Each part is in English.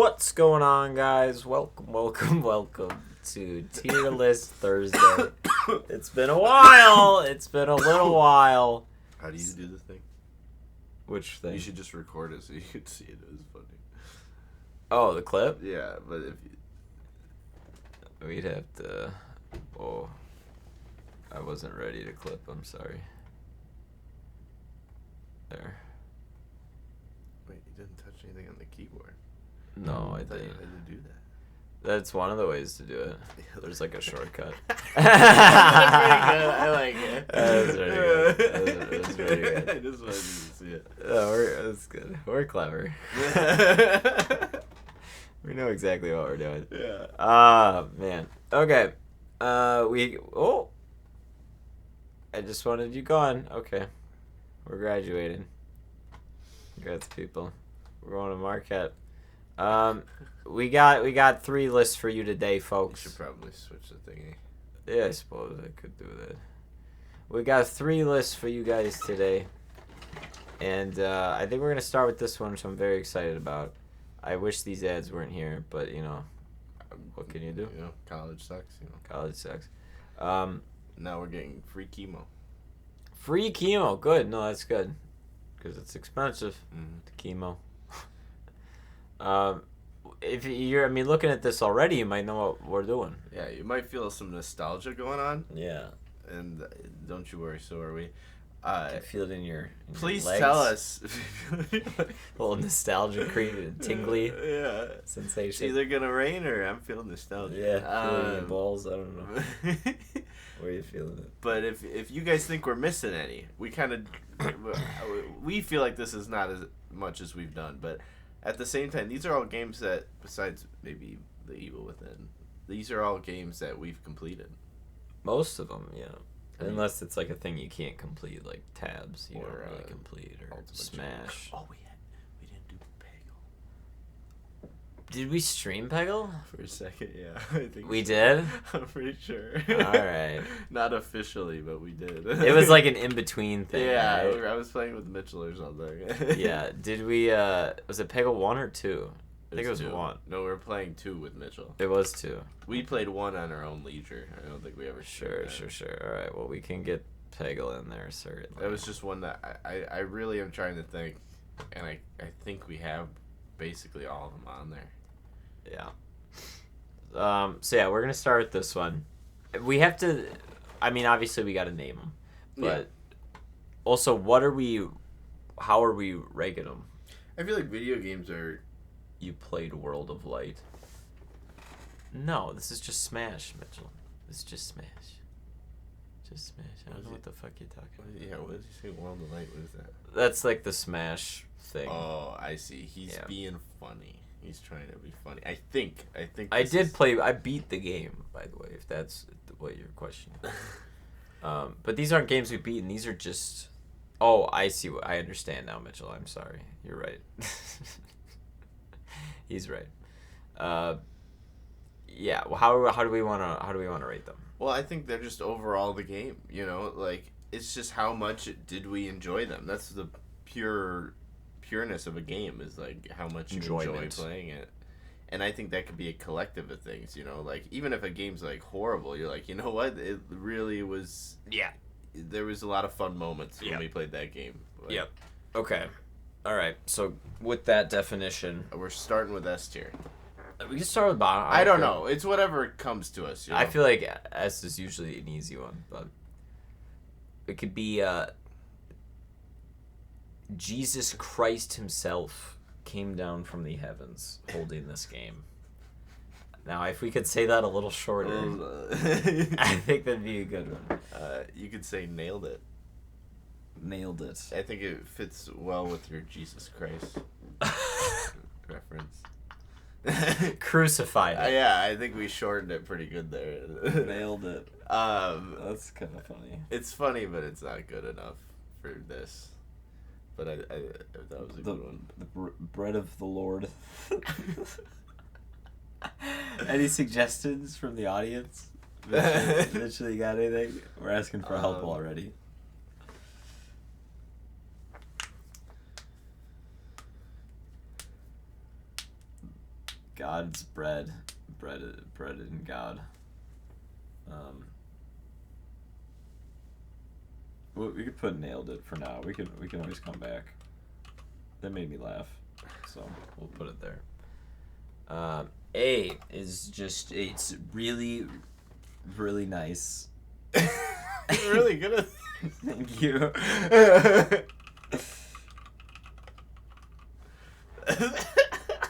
What's going on, guys? Welcome to Tier List Thursday. It's been a while. It's been a little while. How do you do the thing? Which thing? You should just record it so you could see it. It was funny. Oh, the clip? Yeah, but if you... We'd have to... Oh, I wasn't ready to clip. I'm sorry. There. Wait, you didn't touch anything on the keyboard. No, I thought you didn't. had to do that. That's one of the ways to do it. There's like a shortcut. I like it. That was very good. That was very good. I just wanted you to see it. Oh, that's good. We're clever. We know exactly what we're doing. Yeah. Man. Okay. Oh. I just wanted you gone. Okay. We're graduating. Congrats, people. We're going to Marquette. We got 3 lists for you today, You folks. should probably switch the thingy. Yeah, I suppose I could do that. We got 3 lists for you guys today. And I think we're going to start with this one, which I'm very excited about. I wish these ads weren't here, but, you know, what can you do? You know, college sucks, you know. College sucks. Now we're getting free chemo. Free chemo. Good. No, that's good. Because it's expensive, the chemo. If you're, looking at this already, you might know what we're doing. Yeah, you might feel some nostalgia going on. Yeah. And don't you worry, so are we. I feel it in your Please legs. tell us. A little nostalgia, tingly Yeah. sensation. It's either gonna rain or I'm feeling nostalgia. Yeah, feeling your balls. I don't know. Where are you feeling it? But if you guys think we're missing any, we feel like this is not as much as we've done. But at the same time, these are all games that, besides maybe The Evil Within, these are all games that we've completed. Most of them, yeah. Unless it's like a thing you can't complete, like tabs, you don't really complete, or Smash. Oh, we didn't do Peggle. Did we stream Peggle? For a second, yeah. I think We so. did? I'm pretty sure. Alright. Not officially, but we did. It was like an in-between thing, Yeah, right? I was playing with Mitchell or something. Yeah. Did we, was it Peggle 1 or 2? I think it was 2. 1. No, we were playing 2 with Mitchell. It was 2. We played 1 on our own leisure. I don't think we ever Sure. Alright, well, we can get Peggle in there, certainly. That was just one that I really am trying to think, and I think we have basically all of them on there. Yeah. So yeah, we're gonna start with this one. We have to. Obviously we got to name them, but also, how are we ranking them? I feel like video games are. You played World of Light. No, this is just Smash, Mitchell. This is just Smash. Just Smash. I don't know what the fuck you're talking about. Yeah, what did you say? World of Light? What is that? That's like the Smash thing. Oh, I see. He's being funny. He's trying to be funny. I think. I beat the game, by the way, if that's what your question is. But these aren't games we've beaten. These are just... Oh, I see. I understand now, Mitchell. I'm sorry. You're right. He's right. Yeah. Well, how do we want to rate them? Well, I think they're just overall the game. You know, like it's just how much did we enjoy them. That's the pureness of a game, is like how much you enjoy playing it. And I think that could be a collective of things. You know, like even if a game's like horrible, you're like, you know what, it really was. Yeah. There was a lot of fun moments when we played that game. Like, Yep. Okay. All right. So with that definition, we're starting with S tier. we can start with bottom. I don't know. It's whatever comes to us. You know? I feel like S is usually an easy one, but it could be Jesus Christ himself came down from the heavens holding this game. Now, if we could say that a little shorter, I think that'd be a good one. You could say nailed it. Nailed it. I think it fits well with your Jesus Christ reference. Crucified it. Yeah, I think we shortened it pretty good there. Nailed it. That's kind of funny. It's funny, but it's not good enough for this. But I that was a good one. The bread of the Lord. Any suggestions from the audience? Literally got anything? We're asking for help already. God's bread in God. We could put nailed it for now. We can always come back. That made me laugh, so we'll put it there. A is just, it's really, really nice. You're really good at Thank you.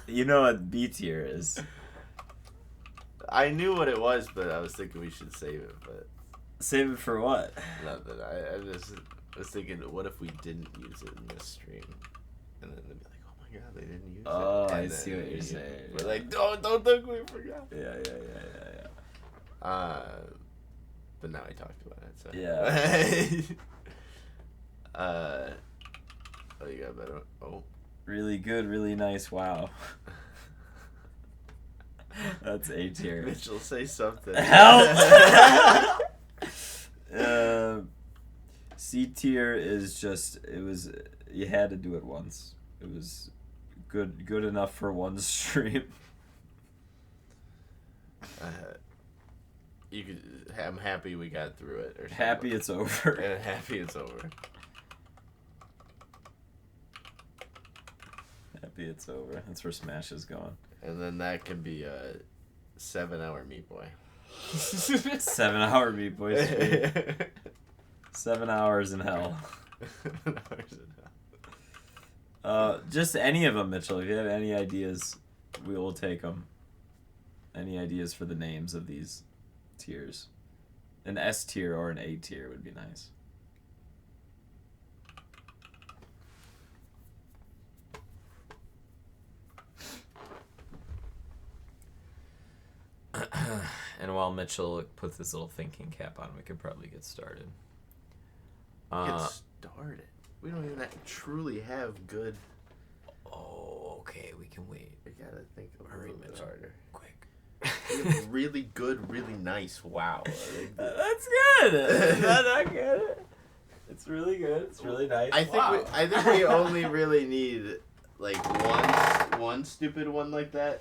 You know what B tier is. I knew what it was, but I was thinking we should save it. But Save it for what? nothing. I just was thinking, what if we didn't use it in this stream? And then they'd be like, oh my god, they didn't use it. Oh, And I then see what you're saying. We're like, don't think we forgot. Yeah. But now I talked about it, so. Yeah. Oh, you got better. Oh. Really good, really nice. Wow. That's A tier. Mitchell, say something. Help! C tier is just, you had to do it once. It was good enough for one stream. I'm happy we got through it. Or Happy it's over. And happy it's over. Happy it's over. That's where Smash is going. And then that can be a 7-hour Meat Boy. 7-hour Meat Boy stream. 7 hours in hell. 7 hours in hell. Just any of them, Mitchell. If you have any ideas, we will take them. Any ideas for the names of these tiers? An S tier or an A tier would be nice. And while Mitchell puts his little thinking cap on, we could probably get started. Get started. We don't even truly have good. Oh, okay. We can wait. We gotta think a little bit harder. Quick. We have really good, really nice. Wow. That's good. I get it. It's really good. It's really nice. I think we only really need like one stupid one like that,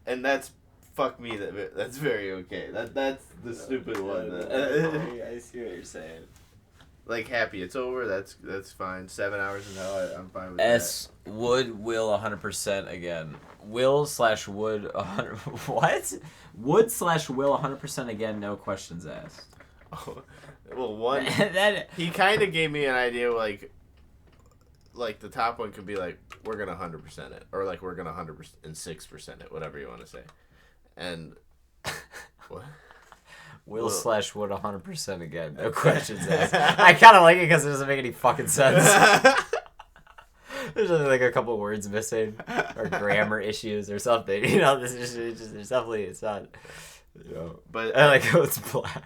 and that's fuck me. That's very okay. That's the stupid one. I see what you're saying. Like happy it's over. That's fine. 7 hours in hell. I'm fine with S would will 100% again. Will/would 100. What? Would/will 100% again. No questions asked. Oh, well, one. That He kind of gave me an idea, like the top one could be like, we're gonna 100% it, or like we're gonna 106% it, whatever you want to say, and what? Will/would 100% again. No questions asked. I kind of like it because it doesn't make any fucking sense. There's only like a couple words missing, or grammar issues, or something. You know, this is just there's definitely it's not. You know, but I like how it's black.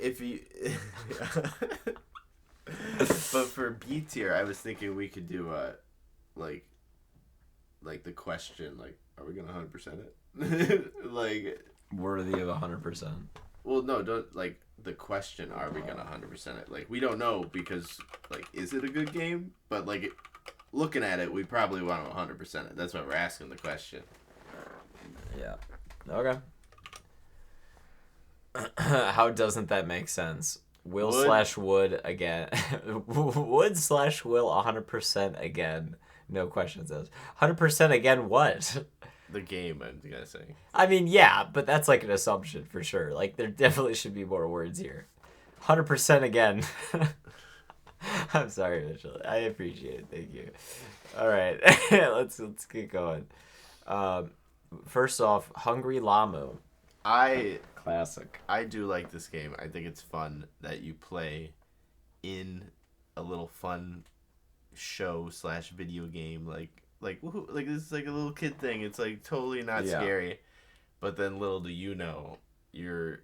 If you, but for B tier, I was thinking we could do like the question, like, are we gonna 100% it? Like worthy of 100%. Well, no, don't like the question. Are we gonna 100% it? Like we don't know because like is it a good game? But like looking at it, we probably want to 100% it. That's why we're asking the question. Yeah. Okay. How doesn't that make sense? Will/would again. Would/will 100% again. No questions asked. 100% again what? The game, I'm gonna say. I mean, yeah, but that's like an assumption for sure. Like, there definitely should be more words here. 100% again. I'm sorry, Mitchell. I appreciate it. Thank you. All right, let's get going. First off, Hungry Lamu. Classic. I do like this game. I think it's fun that you play in a little fun show/video game, like woohoo, like this is like a little kid thing. It's like totally not scary, but then little do you know, you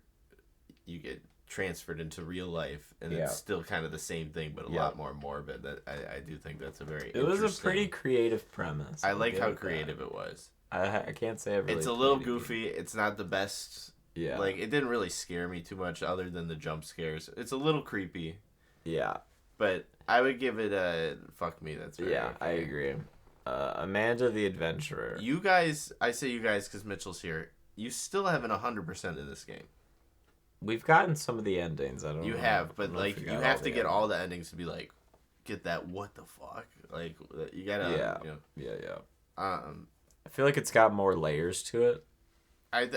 get transferred into real life, and it's still kind of the same thing, but a lot more morbid. That I do think that's a very. It was a pretty creative premise. I like how creative it was. I can't say I've really. It's a little goofy. It's not the best. Yeah. Like it didn't really scare me too much, other than the jump scares. It's a little creepy. Yeah. But I would give it a fuck me. That's very okay. I agree. Amanda the Adventurer. You guys, I say you guys because Mitchell's here. You still haven't 100% in this game. We've gotten some of the endings. I don't. You know. have, but like you have to get endings. all the endings to be like, get that. What the fuck? Like you gotta. Yeah. You know, Yeah. I feel like it's got more layers to it. I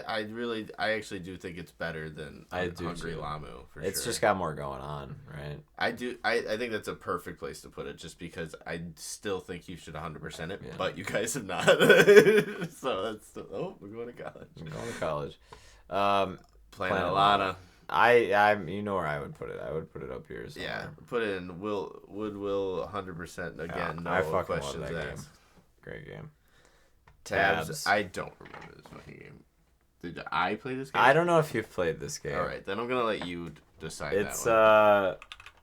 actually do think it's better than Hungry Lamu for sure. It's just got more going on, right? I think that's a perfect place to put it, just because I still think you should 100% it, but you guys have not. So that's we're going to college. I'm going to college. Planet Alana. I you know where I would put it. I would put it up here somewhere. Yeah, put it in Will 100% again. Yeah, no questions love that asked. Game. Great game. Tabs. I don't remember this fucking game. Did I play this game? I don't know if you've played this game. All right, then I'm gonna let you decide.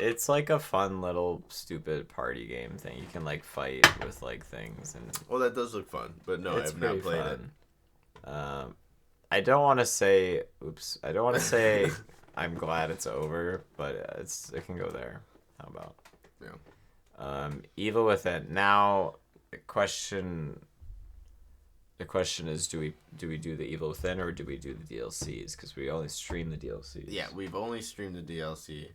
It's like a fun little stupid party game thing. You can like fight with like things and. Well, that does look fun, but no, I've not played it. I don't want to say. Oops. I don't want to say. I'm glad it's over, but it can go there. How about? Yeah. Evil Within. Now, the question is, do we do the Evil Within or do we do the DLCs? Because we only stream the DLCs. Yeah, we've only streamed the DLC,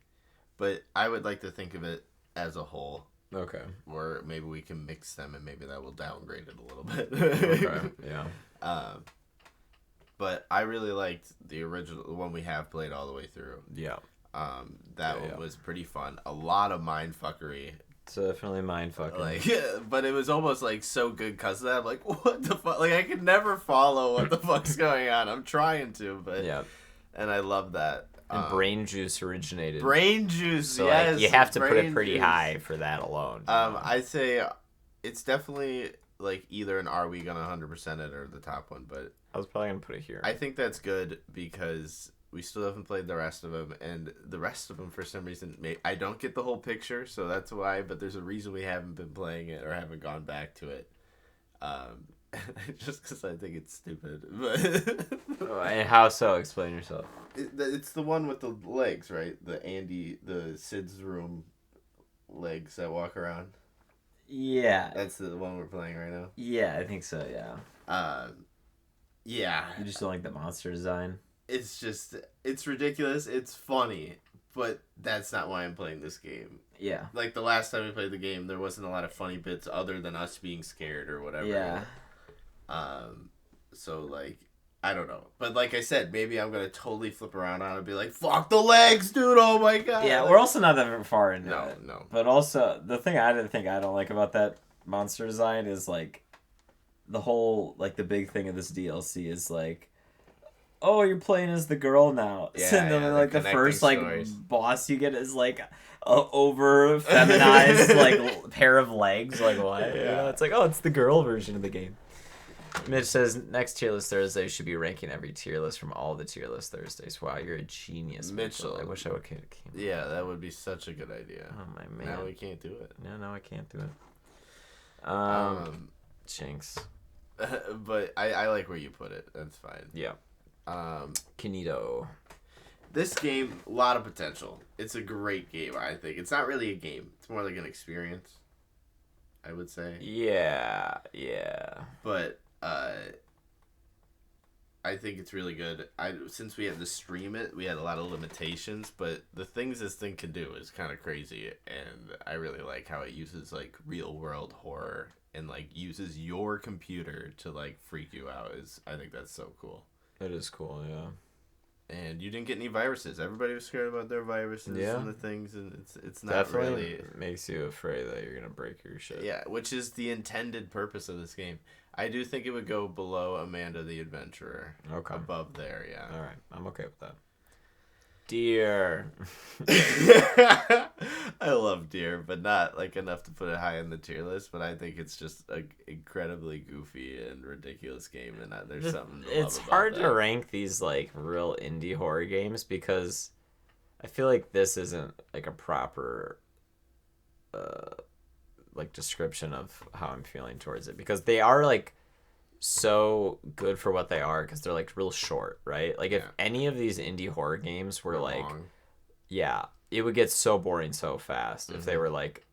but I would like to think of it as a whole. Okay. Or maybe we can mix them, and maybe that will downgrade it a little bit. Okay. Yeah. But I really liked the original one we have played all the way through. Yeah. That one was pretty fun. A lot of mindfuckery. It's definitely mindfucking. Like, but it was almost like so good because of that. I'm like, what the fuck? Like, I could never follow what the fuck's going on. I'm trying to, but yeah. And I love that. And Brain Juice originated. Brain Juice, so yes. Like, you have to put it pretty juice. high for that alone. I'd say it's definitely like either an Are We Gonna 100% it or the top one, but I was probably gonna put it here. I think that's good because we still haven't played the rest of them, and the rest of them for some reason I don't get the whole picture, so that's why. But there's a reason we haven't been playing it or haven't gone back to it. Just because I think it's stupid. But and how so? Explain yourself. It's the one with the legs, right? The Sid's room legs that walk around. Yeah. That's the one we're playing right now. Yeah, I think so. Yeah. Yeah. You just don't like the monster design. It's ridiculous. It's funny, but that's not why I'm playing this game. Yeah. Like the last time we played the game, there wasn't a lot of funny bits other than us being scared or whatever. Yeah. So like, I don't know, but like I said, maybe I'm gonna totally flip around on it and be like, "Fuck the legs, dude! Oh my god!" Yeah, we're also not that far into it. No. But also, the thing I don't like about that monster design is like, the whole like the big thing of this DLC is like, oh, you're playing as the girl now. Yeah, and then like the first stories. boss you get is like over feminized like pair of legs. Like what? Yeah. You know, it's like, oh, it's the girl version of the game. Mitch says next tier list Thursday should be ranking every tier list from all the tier list Thursdays. Wow, you're a genius, Mitchell. I wish I would have came. Yeah, that would be such a good idea. Oh my man. Now we can't do it. No, I can't do it. Jinx. But I like where you put it. That's fine. Yeah. Kinito. This game, a lot of potential. It's a great game, I think. It's not really a game. It's more like an experience, I would say. Yeah. But I think it's really good. Since we had to stream it, we had a lot of limitations, but the things this thing can do is kind of crazy, and I really like how it uses like real world horror and like uses your computer to like freak you out. I think that's so cool. It is cool, yeah. And you didn't get any viruses. Everybody was scared about their viruses and the things, and it's not definitely really makes you afraid that you're gonna break your shit. Yeah, which is the intended purpose of this game. I do think it would go below Amanda the Adventurer. Okay. Above there, yeah. All right, I'm okay with that. Deer. I love Deer, but not like enough to put it high in the tier list. But I think it's just an incredibly goofy and ridiculous game, and there's something to love It's about hard that. to rank these like real indie horror games because I feel like this isn't like a proper like description of how I'm feeling towards it, because they are like so good for what they are, because they're like real short, right? Like if any of these indie horror games were like long. Yeah, it would get so boring so fast if they were like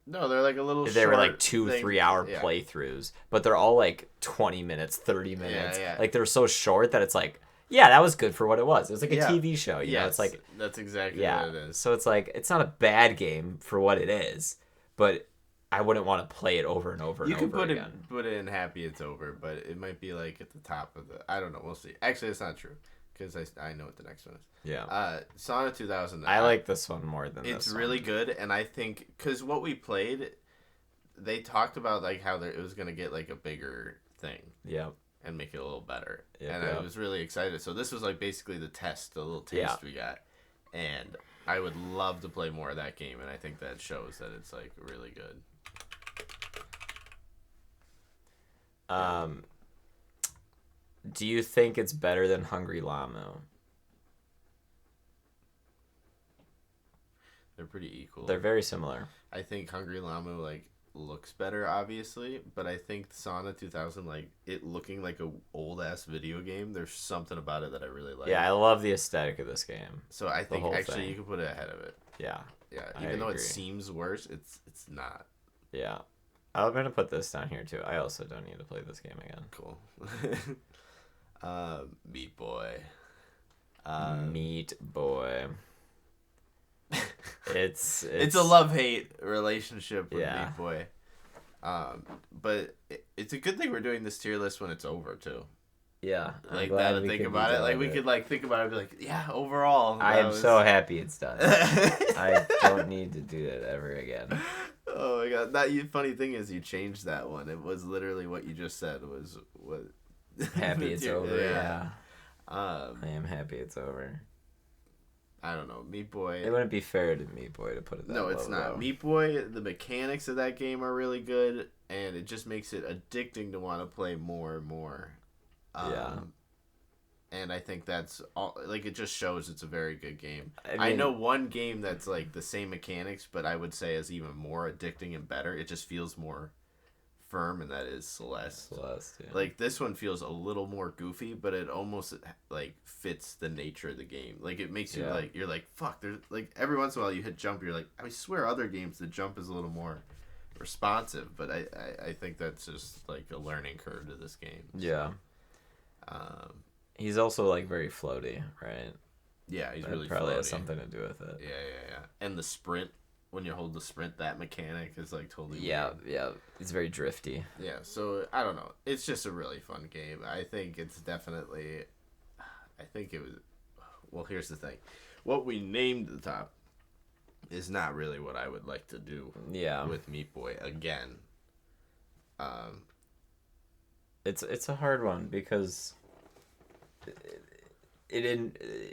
No, they're like a little They were like short 2-3 hour yeah. playthroughs, but they're all like 20 minutes, 30 minutes. Yeah. Like they're so short that it's like, yeah, that was good for what it was. It was like a TV show, you know. It's like, that's exactly yeah. what it is. So it's like it's not a bad game for what it is, but I wouldn't want to play it over and over and over again. You can put it in happy it's over, but it might be like at the top of the. I don't know. We'll see. Actually, it's not true because I know what the next one is. Yeah. Sonic 2000. I like this one more than this. It's really good, and I think because what we played, they talked about like how it was gonna get like a bigger thing. Yeah. And make it a little better. Yep, and I was really excited. So this was like basically the test, the little taste we got. And I would love to play more of that game, and I think that shows that it's like really good. Do you think it's better than Hungry Llama? They're pretty equal. They're very similar. I think Hungry Llama like looks better, obviously, but I think Sonic 2000, like it looking like a old ass video game, there's something about it that I really like. Yeah, I love the aesthetic of this game. So I think actually you can put it ahead of it. Yeah. Yeah, even though it seems worse, it's not. Yeah. I'm gonna put this down here too. I also don't need to play this game again. Cool. Meat Boy. Meat Boy. It's a love-hate relationship with Meat Boy. But it's a good thing we're doing this tier list when it's over too. Yeah. Like that to think about it. Like we could like think about it and be like, yeah, overall. I am so happy it's done. I don't need to do that ever again. Oh my god. That funny thing is you changed that one. It was literally what you just said was what happy it's over, yeah. I am happy it's over. I don't know, Meat Boy. It wouldn't be fair to Meat Boy to put it that No, it's low, not. Though. Meat Boy, the mechanics of that game are really good, and it just makes it addicting to want to play more and more. Yeah. And I think that's all. Like, it just shows it's a very good game. I mean, I know one game that's like the same mechanics, but I would say is even more addicting and better. It just feels more firm, and that is Celeste. Yeah. Like this one feels a little more goofy, but it almost like fits the nature of the game. Like it makes you like you're like fuck. There's like every once in a while you hit jump, you're like I swear other games the jump is a little more responsive, but I think that's just like a learning curve to this game. Yeah. He's also like very floaty, right? Yeah, he's that really probably floaty. has something to do with it. Yeah. And the sprint. When you hold the sprint, that mechanic is like totally weird. Yeah. It's very drifty. Yeah, so I don't know. It's just a really fun game. I think it's definitely. I think it was. Well, here's the thing. What we named the top is not really what I would like to do. Yeah. With Meat Boy again. It's a hard one because.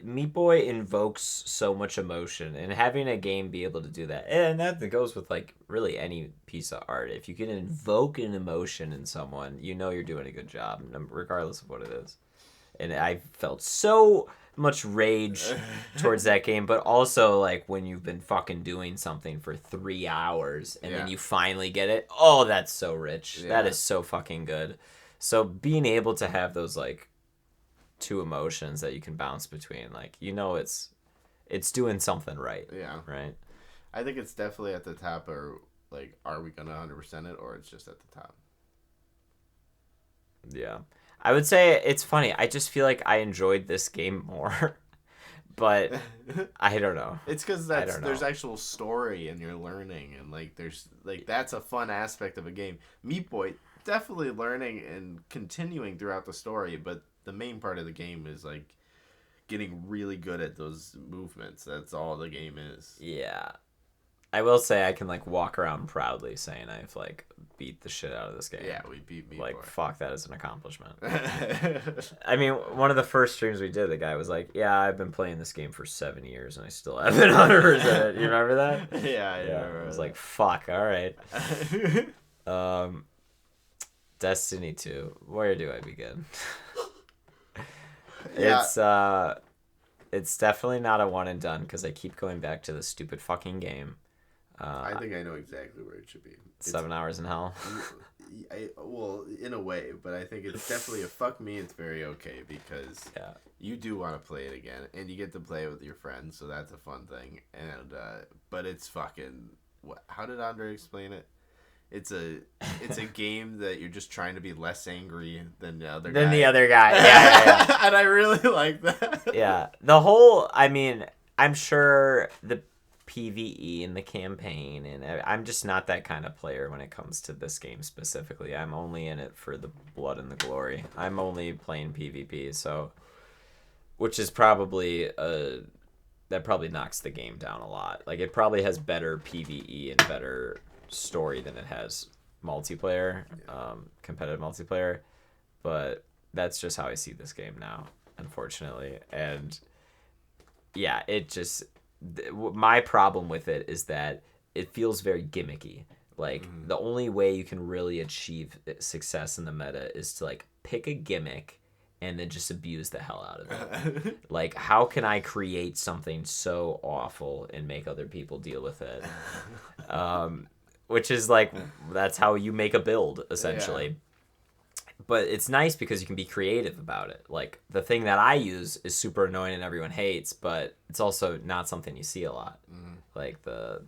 Meat Boy invokes so much emotion, and having a game be able to do that, and that goes with like really any piece of art. If you can invoke an emotion in someone, you know you're doing a good job, regardless of what it is. And I felt so much rage towards that game, but also like when you've been fucking doing something for 3 hours and then you finally get it. Oh, that's so rich. That is so fucking good. So being able to have those like two emotions that you can bounce between, like, you know, it's doing something right. Yeah. Right. I think it's definitely at the top, or like, are we gonna 100% it, or it's just at the top? Yeah. I would say it's funny. I just feel like I enjoyed this game more, but I don't know. It's because there's actual story and you're learning, and like there's like that's a fun aspect of a game. Meat Boy definitely learning and continuing throughout the story, but the main part of the game is like getting really good at those movements. That's all the game is. Yeah. I will say I can like walk around proudly saying I've like beat the shit out of this game. Yeah, we beat Meat Like, Boy. fuck, that is an accomplishment. I mean, one of the first streams we did, the guy was like, yeah, I've been playing this game for 7 years and I still haven't 100%. You remember that? Yeah, I remember. I was like, fuck, all right. Destiny 2. Where do I begin? It's definitely not a one and done because I keep going back to the stupid fucking game. I think I know exactly where it should be. 7 hours in hell. Well, in a way, but I think it's definitely a fuck me. It's very okay because you do want to play it again, and you get to play it with your friends, so that's a fun thing. And but it's fucking how did Andre explain it? It's a game that you're just trying to be less angry than the other guy. Than the other guy. Yeah. And I really like that. Yeah. The whole, I mean, I'm sure the PvE and the campaign, and I'm just not that kind of player when it comes to this game specifically. I'm only in it for the blood and the glory. I'm only playing PvP, so, which is probably that probably knocks the game down a lot. Like, it probably has better PvE and better story than it has multiplayer, competitive multiplayer, but that's just how I see this game now, unfortunately. And yeah, it just, my problem with it is that it feels very gimmicky. Like, the only way you can really achieve success in the meta is to, like, pick a gimmick and then just abuse the hell out of it. Like, how can I create something so awful and make other people deal with it? Which is, like, that's how you make a build, essentially. Yeah. But it's nice because you can be creative about it. Like, the thing that I use is super annoying and everyone hates, but it's also not something you see a lot. Like the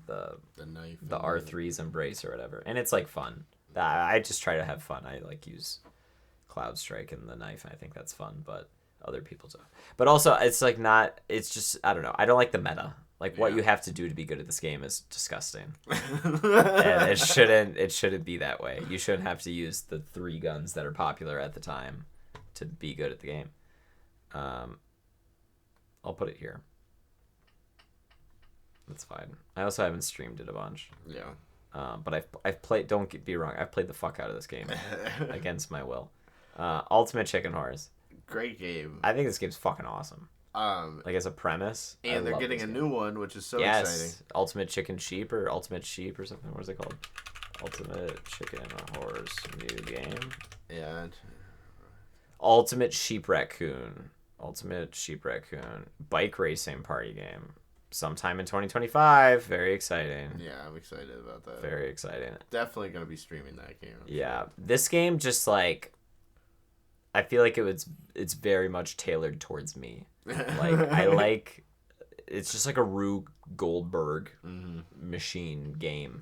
knife, the R3's embrace or whatever. And it's, like, fun. I just try to have fun. I, like, use Cloud Strike and the knife, and I think that's fun, but other people don't. But also, it's, like, not... It's just... I don't know. I don't like the meta. Like, what you have to do to be good at this game is disgusting. And it shouldn't be that way. You shouldn't have to use the 3 guns that are popular at the time to be good at the game. I'll put it here. That's fine. I also haven't streamed it a bunch. Yeah. But I've played, don't get me wrong, I've played the fuck out of this game against my will. Ultimate Chicken Horse. Great game. I think this game's fucking awesome. Like, as a premise, and they're getting a new one, which is so exciting. Ultimate Chicken Sheep or Ultimate Sheep or something. What is it called? Ultimate Chicken Horse new game. Yeah. Ultimate Sheep Raccoon. Ultimate Sheep Raccoon bike racing party game. Sometime in 2025. Very exciting. Yeah, I'm excited about that. Very exciting. Definitely gonna be streaming that game. Yeah, this game just, like, I feel like it's very much tailored towards me. Like, I like, it's just like a Rube Goldberg machine game,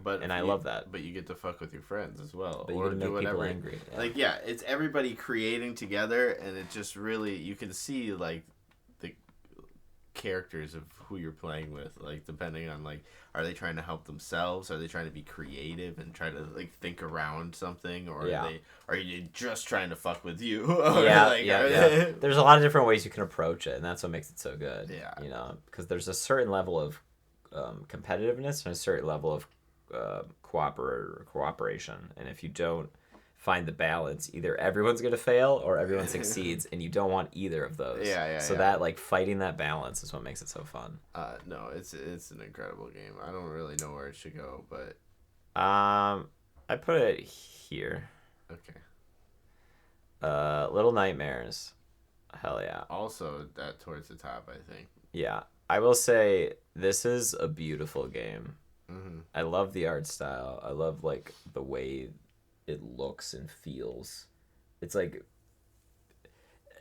and I love that. But you get to fuck with your friends as well, or do whatever. People angry. Yeah. Like, yeah, it's everybody creating together, and it just really, you can see, like, the characters of who you're playing with, like, depending on, like, are they trying to help themselves? Are they trying to be creative and try to, like, think around something? Or are you just trying to fuck with you? Yeah. There's a lot of different ways you can approach it, and that's what makes it so good. Yeah. You know, because there's a certain level of competitiveness and a certain level of cooperation. And if you don't find the balance, either everyone's gonna fail or everyone succeeds, and you don't want either of those. So that, like, fighting that balance is what makes it so fun. No, it's an incredible game. I don't really know where it should go, but I put it here. Okay. Little Nightmares. Hell yeah. Also that towards the top, I think. Yeah, I will say this is a beautiful game. I love the art style. I love, like, the way it looks and feels. It's like,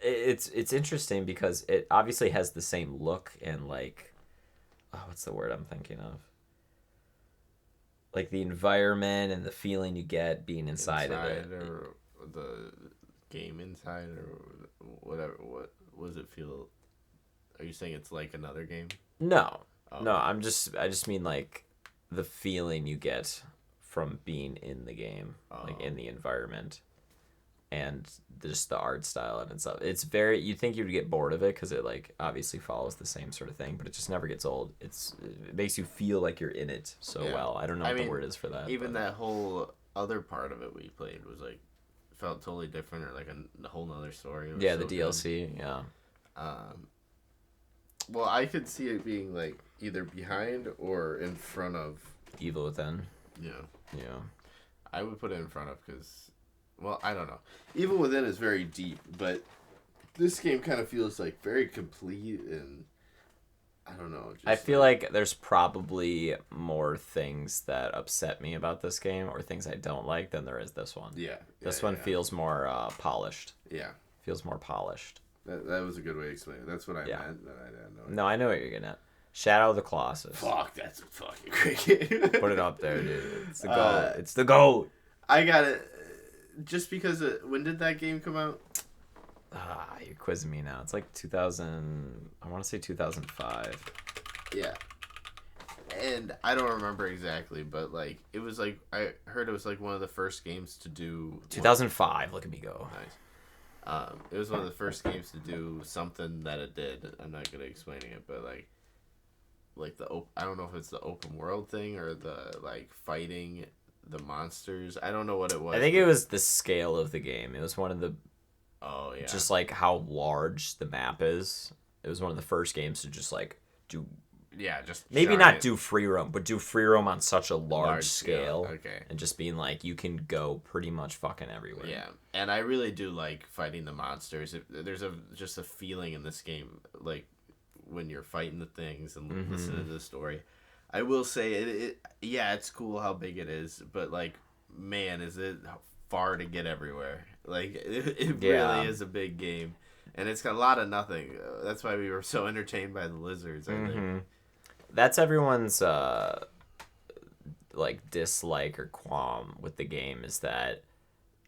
it's interesting because it obviously has the same look and, like, what's the word I'm thinking of? Like, the environment and the feeling you get being inside of it. Or the game inside, or whatever. What does it feel? Are you saying it's like another game? No. No, I just mean, like, the feeling you get from being in the game, like, in the environment, and just the art style and stuff. It's very, you'd think you'd get bored of it because it, like, obviously follows the same sort of thing, but it just never gets old. It makes you feel like you're in it so well. I don't know what the word is for that. Even that whole other part of it we played was, like, felt totally different, or like a whole nother story. Yeah, the DLC. Good. Yeah. Well, I could see it being, like, either behind or in front of Evil Within. Yeah. Yeah. I would put it in front of because, well, I don't know. Evil Within is very deep, but this game kind of feels, like, very complete, and I don't know. Just, I feel like there's probably more things that upset me about this game or things I don't like than there is this one. Yeah. This one feels more polished. Yeah. Feels more polished. That was a good way to explain it. That's what I meant. That I didn't know. No, I know what you're getting at. Shadow of the Colossus. Fuck, that's a fucking great game. Put it up there, dude. It's the GOAT. It's the GOAT. I got it. Just because when did that game come out? You're quizzing me now. It's like 2000. I want to say 2005. Yeah. And I don't remember exactly, but like it was like I heard it was like one of the first games to do 2005. Look at me go. Nice. It was one of the first games to do something that it did. I'm not good at explaining it, but like I don't know if it's the open world thing or the like fighting the monsters. I don't know what it was. I think it was the scale of the game. It was one of the yeah. Just like how large the map is. It was one of the first games to just like do. Yeah, just maybe not do free roam, but do free roam on such a large scale. Okay. And just being like, you can go pretty much fucking everywhere. Yeah, and I really do like fighting the monsters. There's just a feeling in this game, like when you're fighting the things and listening to the story. I will say it's cool how big it is, but like, man, is it far to get everywhere. Like, it really is a big game. And it's got a lot of nothing. That's why we were so entertained by the lizards, I think. That's everyone's like dislike or qualm with the game is that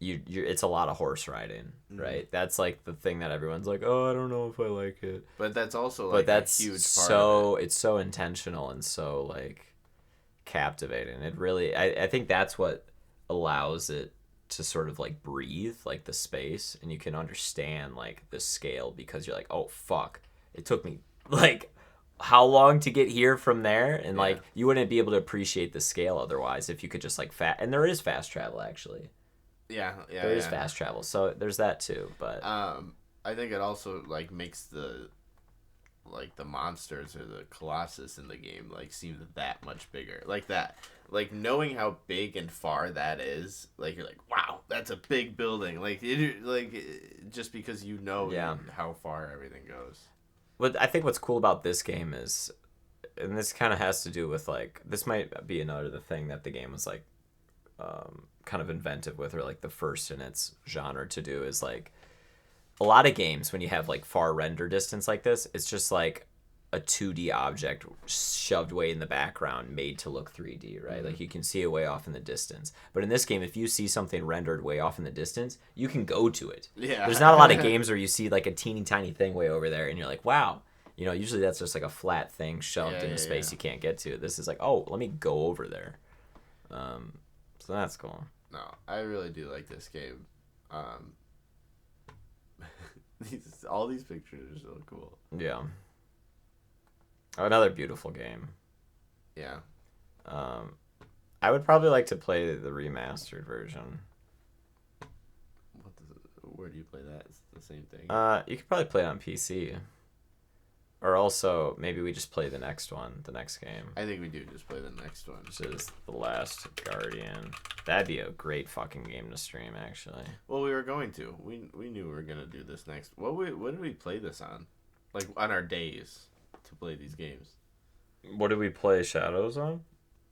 it's a lot of horse riding, right? That's like the thing that everyone's like, oh, I don't know if I like it. But that's also like a huge part of it. It's so intentional and so like captivating. It really, I think that's what allows it to sort of like breathe, like the space, and you can understand like the scale because you're like, oh fuck, it took me like how long to get here from there, and like you wouldn't be able to appreciate the scale otherwise if you could just like and there is fast travel actually. There is fast travel, so there's that too. But I think it also like makes the monsters or the Colossus in the game like seem that much bigger. Like knowing how big and far that is, like you're like, wow, that's a big building. Like just because you know how far everything goes. But I think what's cool about this game is, and this kind of has to do with like, this might be another thing that the game was like kind of inventive with, or like the first in its genre to do, is like a lot of games when you have like far render distance like this, it's just like a 2D object shoved way in the background made to look 3D, right? Like you can see it way off in the distance. But in this game, if you see something rendered way off in the distance, you can go to it. Yeah. There's not a lot of games where you see like a teeny tiny thing way over there and you're like, wow. You know, usually that's just like a flat thing shoved in a space you can't get to. This is like, oh, let me go over there. So that's cool. No, I really do like this game. All these pictures are so cool. Yeah. Another beautiful game. Yeah. I would probably like to play the remastered version. Where do you play that? It's the same thing. You could probably play it on PC. Or also, maybe we just play the next one, the next game. I think we do just play the next one. Which is The Last Guardian. That'd be a great fucking game to stream, actually. Well, we were going to. We knew we were going to do this next. What did we play this on? Like, on our days to play these games. What did we play Shadows on?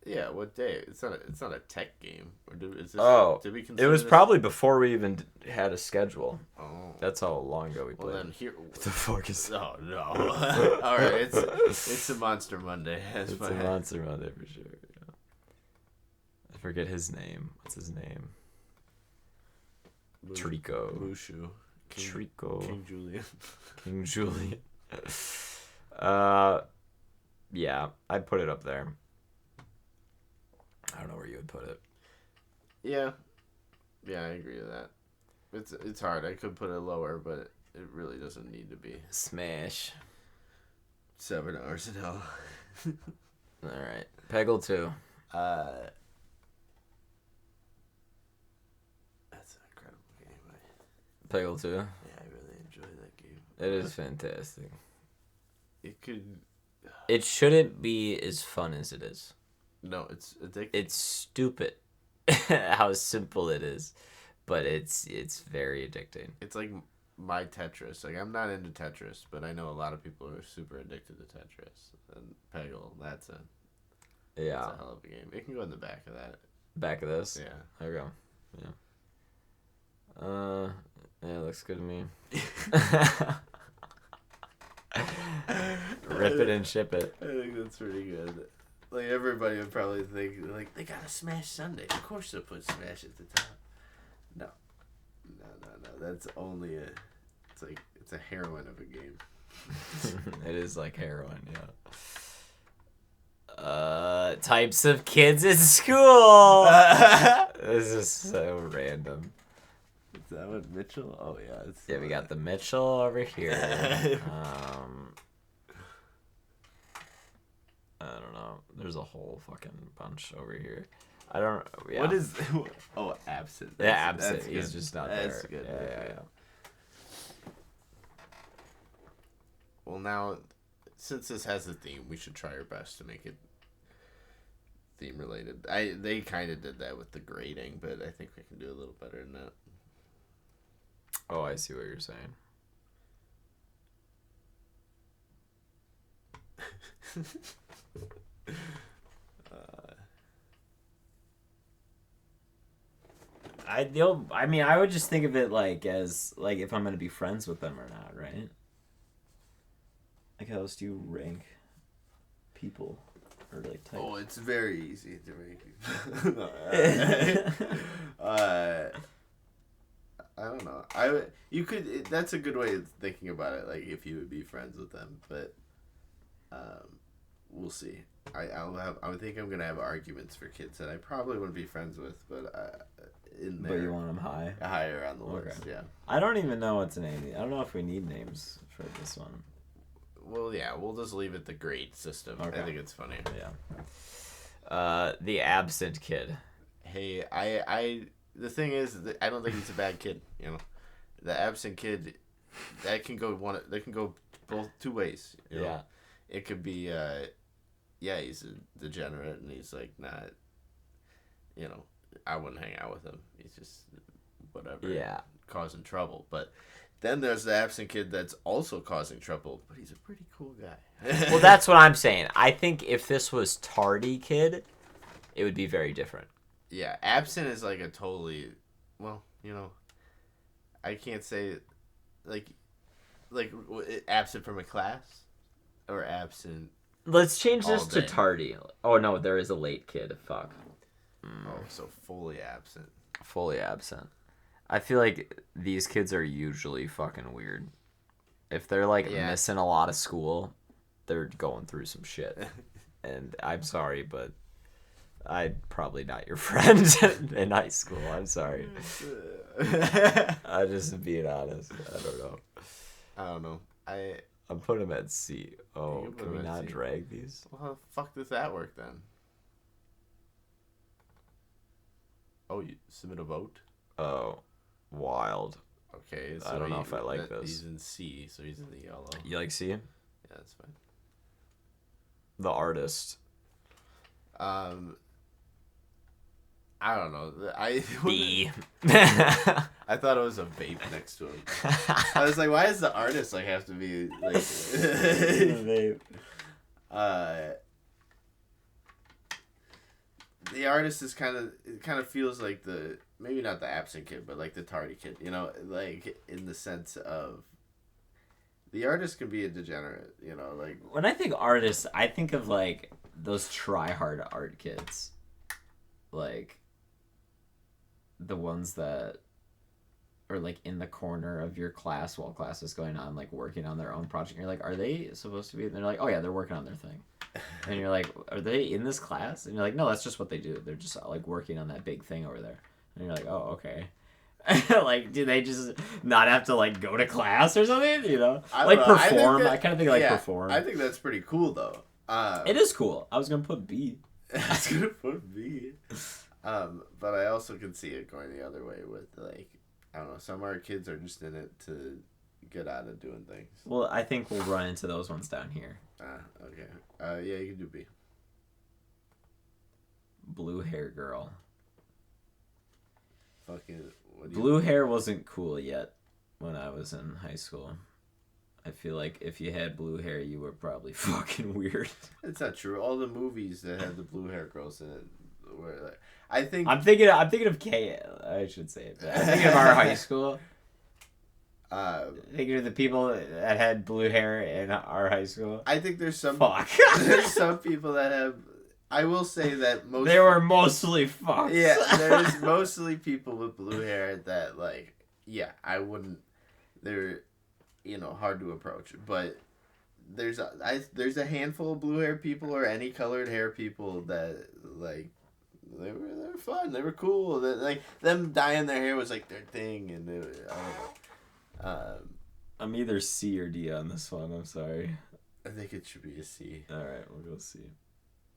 Yeah, what day? It's not a tech game. Or did we consider it was this? probably before we even had a schedule. Oh. That's how long ago we played. Well, then here... What the fuck is... Oh, no. All right, it's a Monster Monday. It's a Monster Monday for sure. Yeah. I forget his name. What's his name? Trico. Mushu. Trico. King Julian. King Julian. Yeah, I'd put it up there. I don't know where you would put it. Yeah, I agree with that. It's hard. I could put it lower, but it really doesn't need to be. Smash. 7 hours in hell. All right, Peggle 2. That's an incredible game. Peggle 2. Yeah, I really enjoy that game. It is fantastic. It could. It shouldn't be as fun as it is. No, it's addictive. It's stupid how simple it is, but it's very addicting. It's like my Tetris. Like, I'm not into Tetris, but I know a lot of people are super addicted to Tetris. And Peggle, that's a hell of a game. It can go in the back of that. Back of this? Yeah. There we go. Yeah. Yeah, looks good to me. Rip it and ship it. I think That's pretty good. Like, everybody would probably think, like, they got a Smash Sunday. Of course they'll put Smash at the top. No. That's only it's a heroin of a game. It is like heroin, yeah. Types of kids in school. This is so random. Is that what Mitchell? Oh, yeah. Yeah, we got the Mitchell over here. I don't know. There's a whole fucking bunch over here. I don't. Yeah. What is? Oh, absent. Yeah, absent. He's just not there. That's good. Yeah. Well, now, since this has a theme, we should try our best to make it theme related. They kind of did that with the grading, but I think we can do a little better than that. Oh, I see what you're saying. I would just think of it like as like if I'm gonna be friends with them or not, right? Like how else do you rank people or like types? Oh, it's very easy to rank. I don't know. You could. That's a good way of thinking about it. Like if you would be friends with them, but we'll see. I think I'm gonna have arguments for kids that I probably wouldn't be friends with, but But you want them higher on the list. Yeah. I don't even know what to name. I don't know if we need names for this one. Well, yeah, we'll just leave it the grade system. Okay. I think it's funny. Yeah. The absent kid. Hey, the thing is, I don't think he's a bad kid. You know, the absent kid, that can go both two ways. You know? It could be, he's a degenerate and he's like not, you know, I wouldn't hang out with him. He's just whatever. Yeah. Causing trouble. But then there's the absent kid that's also causing trouble, but he's a pretty cool guy. Well, that's what I'm saying. I think if this was tardy kid, it would be very different. Yeah, absent is like a totally, well, you know, I can't say, like absent from a class or absent. Let's change this to tardy. Oh, no, there is a late kid. Fuck. Oh, so fully absent. Fully absent. I feel like these kids are usually fucking weird. If they're like missing a lot of school, they're going through some shit. And I'm sorry, but I'm probably not your friend in high school. I'm sorry. I'm just being honest. I don't know. I'm putting him at C. Oh, can we not drag these? Well, how the fuck does that work then? Oh, you submit a vote? Oh, wild. Okay, so I don't know if I like this. He's in C, so he's in the yellow. You like C? Yeah, that's fine. The artist. I don't know. B. I thought it was a vape next to him. I was like, why does the artist like have to be like vape? The artist is kind of feels like maybe not the absent kid, but like the tardy kid, you know, like in the sense of the artist can be a degenerate, you know, like when I think artist, I think of like those try-hard art kids, like the ones that are like in the corner of your class while class is going on, like working on their own project. You're like, are they supposed to be? And they're like, oh yeah, they're working on their thing. And you're like, are they in this class? And you're like, no, that's just what they do. They're just like working on that big thing over there. And you're like, oh, okay. Like, do they just not have to like go to class or something? You know, perform. I kind of think like perform. I think that's pretty cool though. It is cool. I was gonna put B. But I also can see it going the other way with like, I don't know, some of our kids are just in it to get out of doing things. Well, I think we'll run into those ones down here. Okay. Yeah, you can do B. Blue hair girl. Fucking. Blue hair wasn't cool yet when I was in high school. I feel like if you had blue hair, you were probably fucking weird. It's not true. All the movies that had the blue hair girls in it were like, I think. I'm thinking of K. I should say it. But I'm thinking of our high school. Think you're the people that had blue hair in our high school. I think there's some. Fuck. There's some people that have. I will say that most. They were mostly fucks. Yeah, there's mostly people with blue hair that like. Yeah, I wouldn't. They're, hard to approach, but there's a handful of blue hair people or any colored hair people that like. They were fun. They were cool. Like them dyeing their hair was like their thing, and I don't know. I'm either C or D on this one. I'm sorry. I think it should be a C. All right, we'll go C.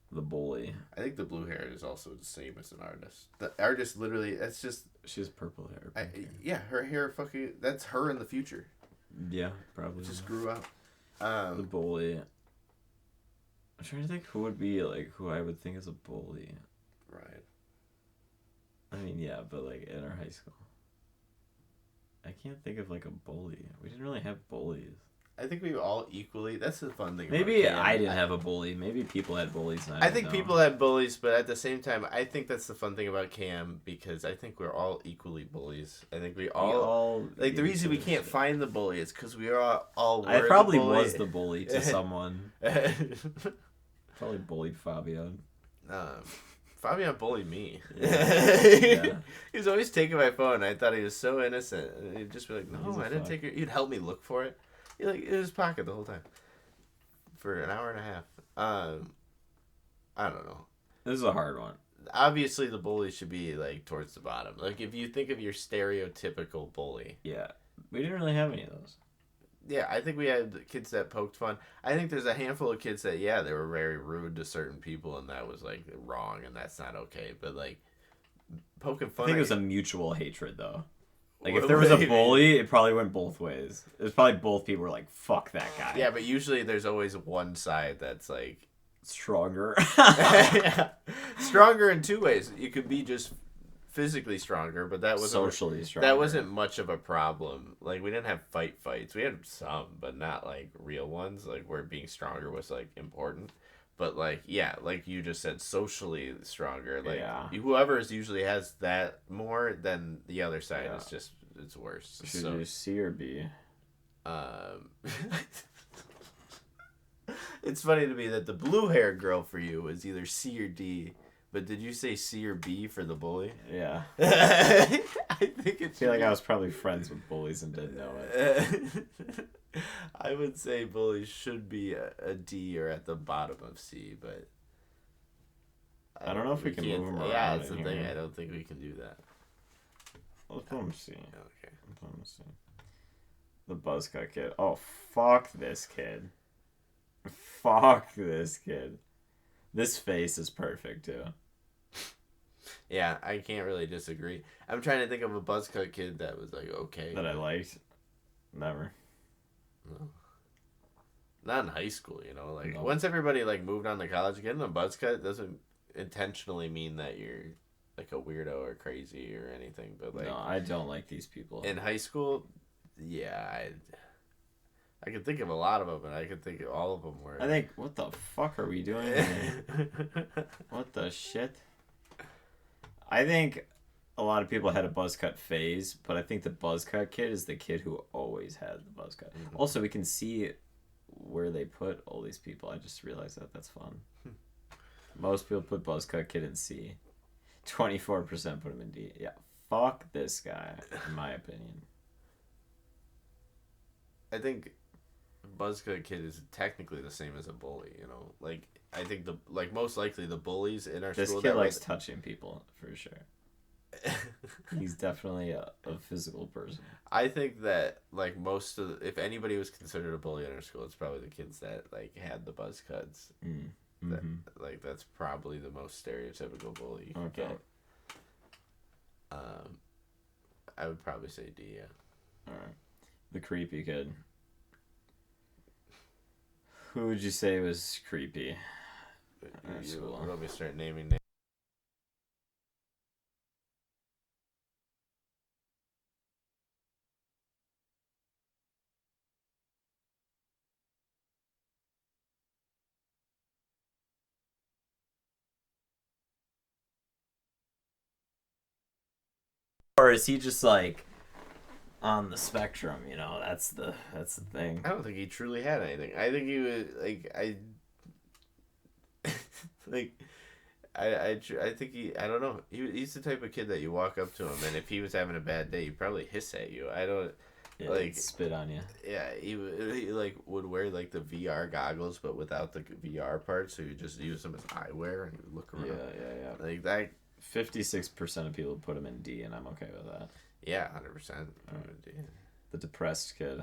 The bully. I think the blue hair is also the same as an artist. The artist literally, that's just. She has purple hair. Yeah, her hair fucking. That's her in the future. Yeah, probably. Just grew out. The bully. I'm trying to think who would be like who I would think is a bully. Right. I mean, yeah, but like in our high school. I can't think of like a bully. We didn't really have bullies. I think we all equally. That's the fun thing. Maybe I didn't have a bully. Maybe people had bullies. I think people had bullies, but at the same time, I think that's the fun thing about Cam because I think we're all equally bullies. I think we all like the reason we can't find the bully is because we are all. I probably was the bully to someone. Probably bullied Fabian. Fabian bullied me. Yeah. He was always taking my phone. I thought he was so innocent. And he'd just be like, "No, I didn't take it." He'd help me look for it. He like in his pocket the whole time for an hour and a half. I don't know. This is a hard one. Obviously, the bully should be like towards the bottom. Like if you think of your stereotypical bully. Yeah, we didn't really have any of those. Yeah, I think we had kids that poked fun. I think there's a handful of kids that they were very rude to certain people, and that was like wrong, and that's not okay. But like poking fun. I think it was a mutual hatred though. Like, if there was a bully, it probably went both ways. It was probably both people were like, fuck that guy. Yeah, but usually there's always one side that's, like... Stronger. Stronger in two ways. You could be just physically stronger, but that wasn't... Socially stronger. That wasn't much of a problem. Like, we didn't have fights. We had some, but not, like, real ones, like, where being stronger was, like, important. But, like, yeah, like you just said, socially stronger. Like, whoever usually has that more than the other side is just, it's worse. Should you C or B? It's funny to me that the blue-haired girl for you was either C or D. But did you say C or B for the bully? Yeah. I think it's... I feel like I was probably friends with bullies and didn't know it. I would say bullies should be a D or at the bottom of C, but... I don't know if we can move them around. Yeah, that's the thing. I don't think we can do that. Let's put them C. Okay. Let's put them C. The buzzcut kid. Oh, fuck this kid. Fuck this kid. This face is perfect, too. Yeah, I can't really disagree. I'm trying to think of a buzzcut kid that was, like, okay. That I liked. Never. No. Not in high school, Like, once everybody, like, moved on to college, getting a buzzcut doesn't intentionally mean that you're, like, a weirdo or crazy or anything. But, like... No, I don't like these people. In high school, yeah, I could think of a lot of them, and I could think of all of them were... I think, what the fuck are we doing here? What the shit? I think a lot of people had a buzz cut phase, but I think the buzz cut kid is the kid who always had the buzz cut. Mm-hmm. Also, we can see where they put all these people. I just realized that. That's fun. Most people put buzz cut kid in C. 24% put him in D. Yeah, fuck this guy, in my opinion. I think buzzcut kid is technically the same as a bully, Like, I think most likely the bullies in our school... This kid likes touching people, for sure. He's definitely a physical person. I think that, like, if anybody was considered a bully in our school, it's probably the kids that, like, had the buzz cuts. Mm-hmm. That's probably the most stereotypical bully you can get. I would probably say D, yeah. Alright. The creepy kid. Who would you say was creepy? Let me start naming names. Or is he just like, on the spectrum. That's the thing. I don't think he truly had anything. I think he was like I think I don't know. He's the type of kid that you walk up to him, and if he was having a bad day, he'd probably hiss at you. I don't. Yeah, like spit on you. Yeah, he like would wear like the VR goggles, but without the VR part, so you just use them as eyewear and you look around. Yeah. Like that. 56% of people put him in D, and I'm okay with that. Yeah, 100%. The depressed kid.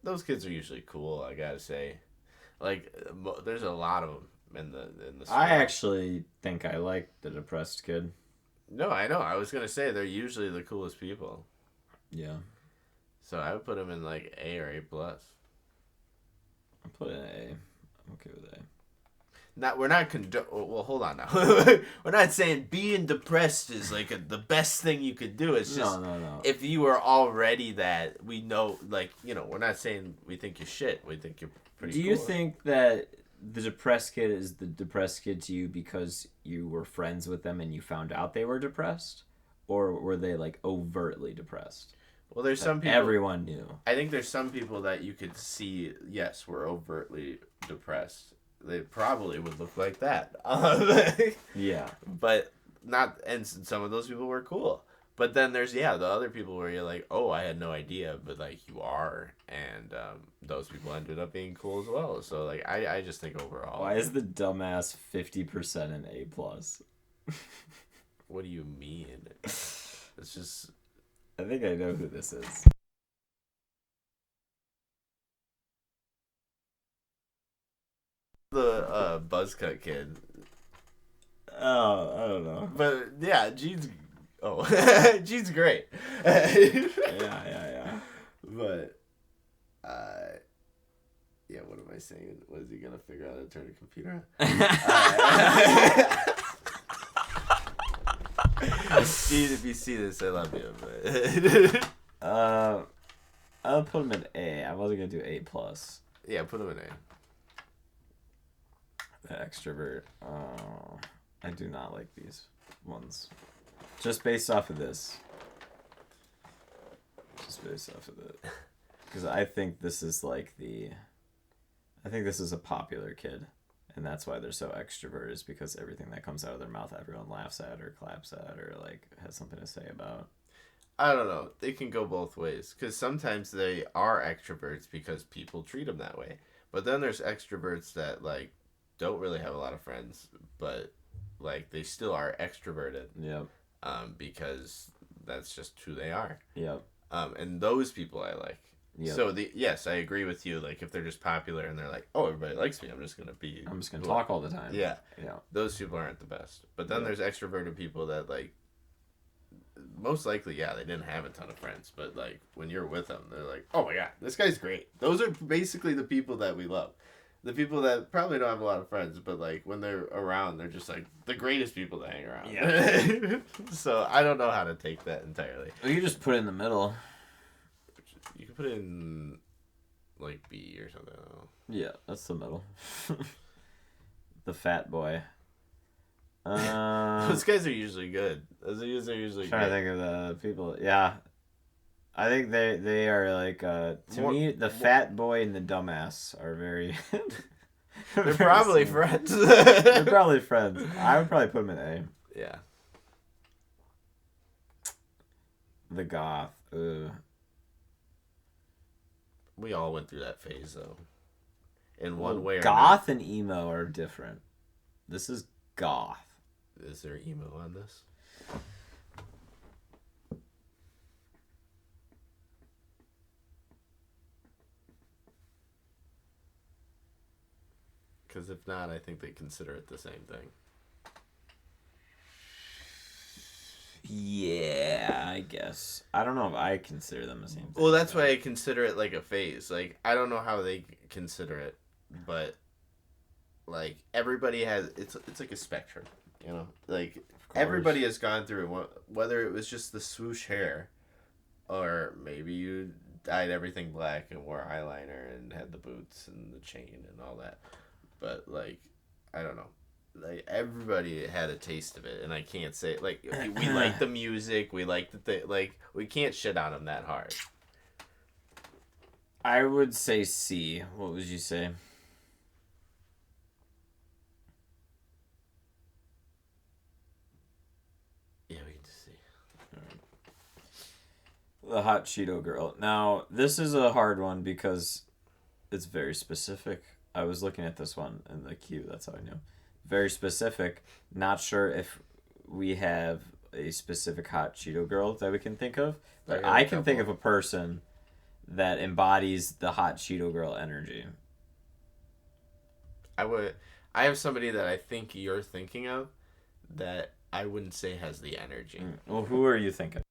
Those kids are usually cool, I gotta say. Like, there's a lot of them in the. I actually think I like the depressed kid. No, I know. I was gonna say they're usually the coolest people. Yeah. So I would put them in like A or A plus. I'll put it in A. I'm okay with A. We're not well, hold on now. We're not saying being depressed is like the best thing you could do. It's just no. If you were already that, we know, like, we're not saying we think you're shit. We think you're pretty. Do you think that the depressed kid is the depressed kid to you because you were friends with them and you found out they were depressed, or were they like overtly depressed? Well, there's some people everyone knew. I think there's some people that you could see. Yes, were overtly depressed. They probably would look like that. Yeah. But not, and some of those people were cool. But then there's, the other people where you're like, oh, I had no idea, but like you are. And those people ended up being cool as well. So like, I just think overall. Why is the dumbass 50% an A plus? What do you mean? It's just. I think I know who this is. The buzzcut kid. Oh, I don't know. But yeah, Gene's. Oh, Gene's great. Yeah. But, yeah. What am I saying? Was he gonna figure out how to turn a computer on? Gene, if you see this, I love you. But I'll put him in A. I wasn't gonna do A plus. Yeah, put him in A. The extrovert. Oh, I do not like these ones. Just based off of this. Because I think this is like I think this is a popular kid. And that's why they're so extrovert, is because everything that comes out of their mouth, everyone laughs at or claps at or like has something to say about. I don't know. They can go both ways. Because sometimes they are extroverts because people treat them that way. But then there's extroverts that like don't really have a lot of friends, but like they still are extroverted. Yep. Because that's just who they are. Yep. And those people I like. Yep. So yes, I agree with you. Like if they're just popular and they're like, oh, everybody likes me, I'm just gonna talk all the time. Yeah. Yeah. Those people aren't the best. But then there's extroverted people that like. Most likely, yeah, they didn't have a ton of friends, but like when you're with them, they're like, oh my god, this guy's great. Those are basically the people that we love. The people that probably don't have a lot of friends, but like when they're around, they're just like the greatest people to hang around. Yeah. So I don't know how to take that entirely. Well, you just put it in the middle. You can put it in like B or something. Yeah, that's the middle. The fat boy. Those guys are usually good. Those are usually. Trying to think of the people. Yeah, I think they are like me. The fat boy and the dumbass are very. They're probably friends. They're probably friends. I would probably put them in A. Yeah. The goth. Ugh. We all went through that phase though. In one way or goth and emo are different. This is goth. Is there emo on this? Because if not, I think they consider it the same thing. Yeah, I guess. I don't know if I consider them the same thing. Well, that's why I consider it like a phase. Like, I don't know how they consider it, but like everybody has, it's like a spectrum, you know? Like, everybody has gone through it, whether it was just the swoosh hair, or maybe you dyed everything black and wore eyeliner and had the boots and the chain and all that. But, like, I don't know. Like, everybody had a taste of it, and I can't say, like, we like the music, we like the thing, like, we can't shit on them that hard. I would say C. What would you say? Yeah, we can just see. The hot Cheeto girl. Now, this is a hard one because it's very specific. I was looking at this one in the queue. That's how I knew. Very specific. Not sure if we have a specific hot Cheeto girl that we can think of, but I can think of a person that embodies the hot Cheeto girl energy. I have somebody that I think you're thinking of that I wouldn't say has the energy. Well, who are you thinking?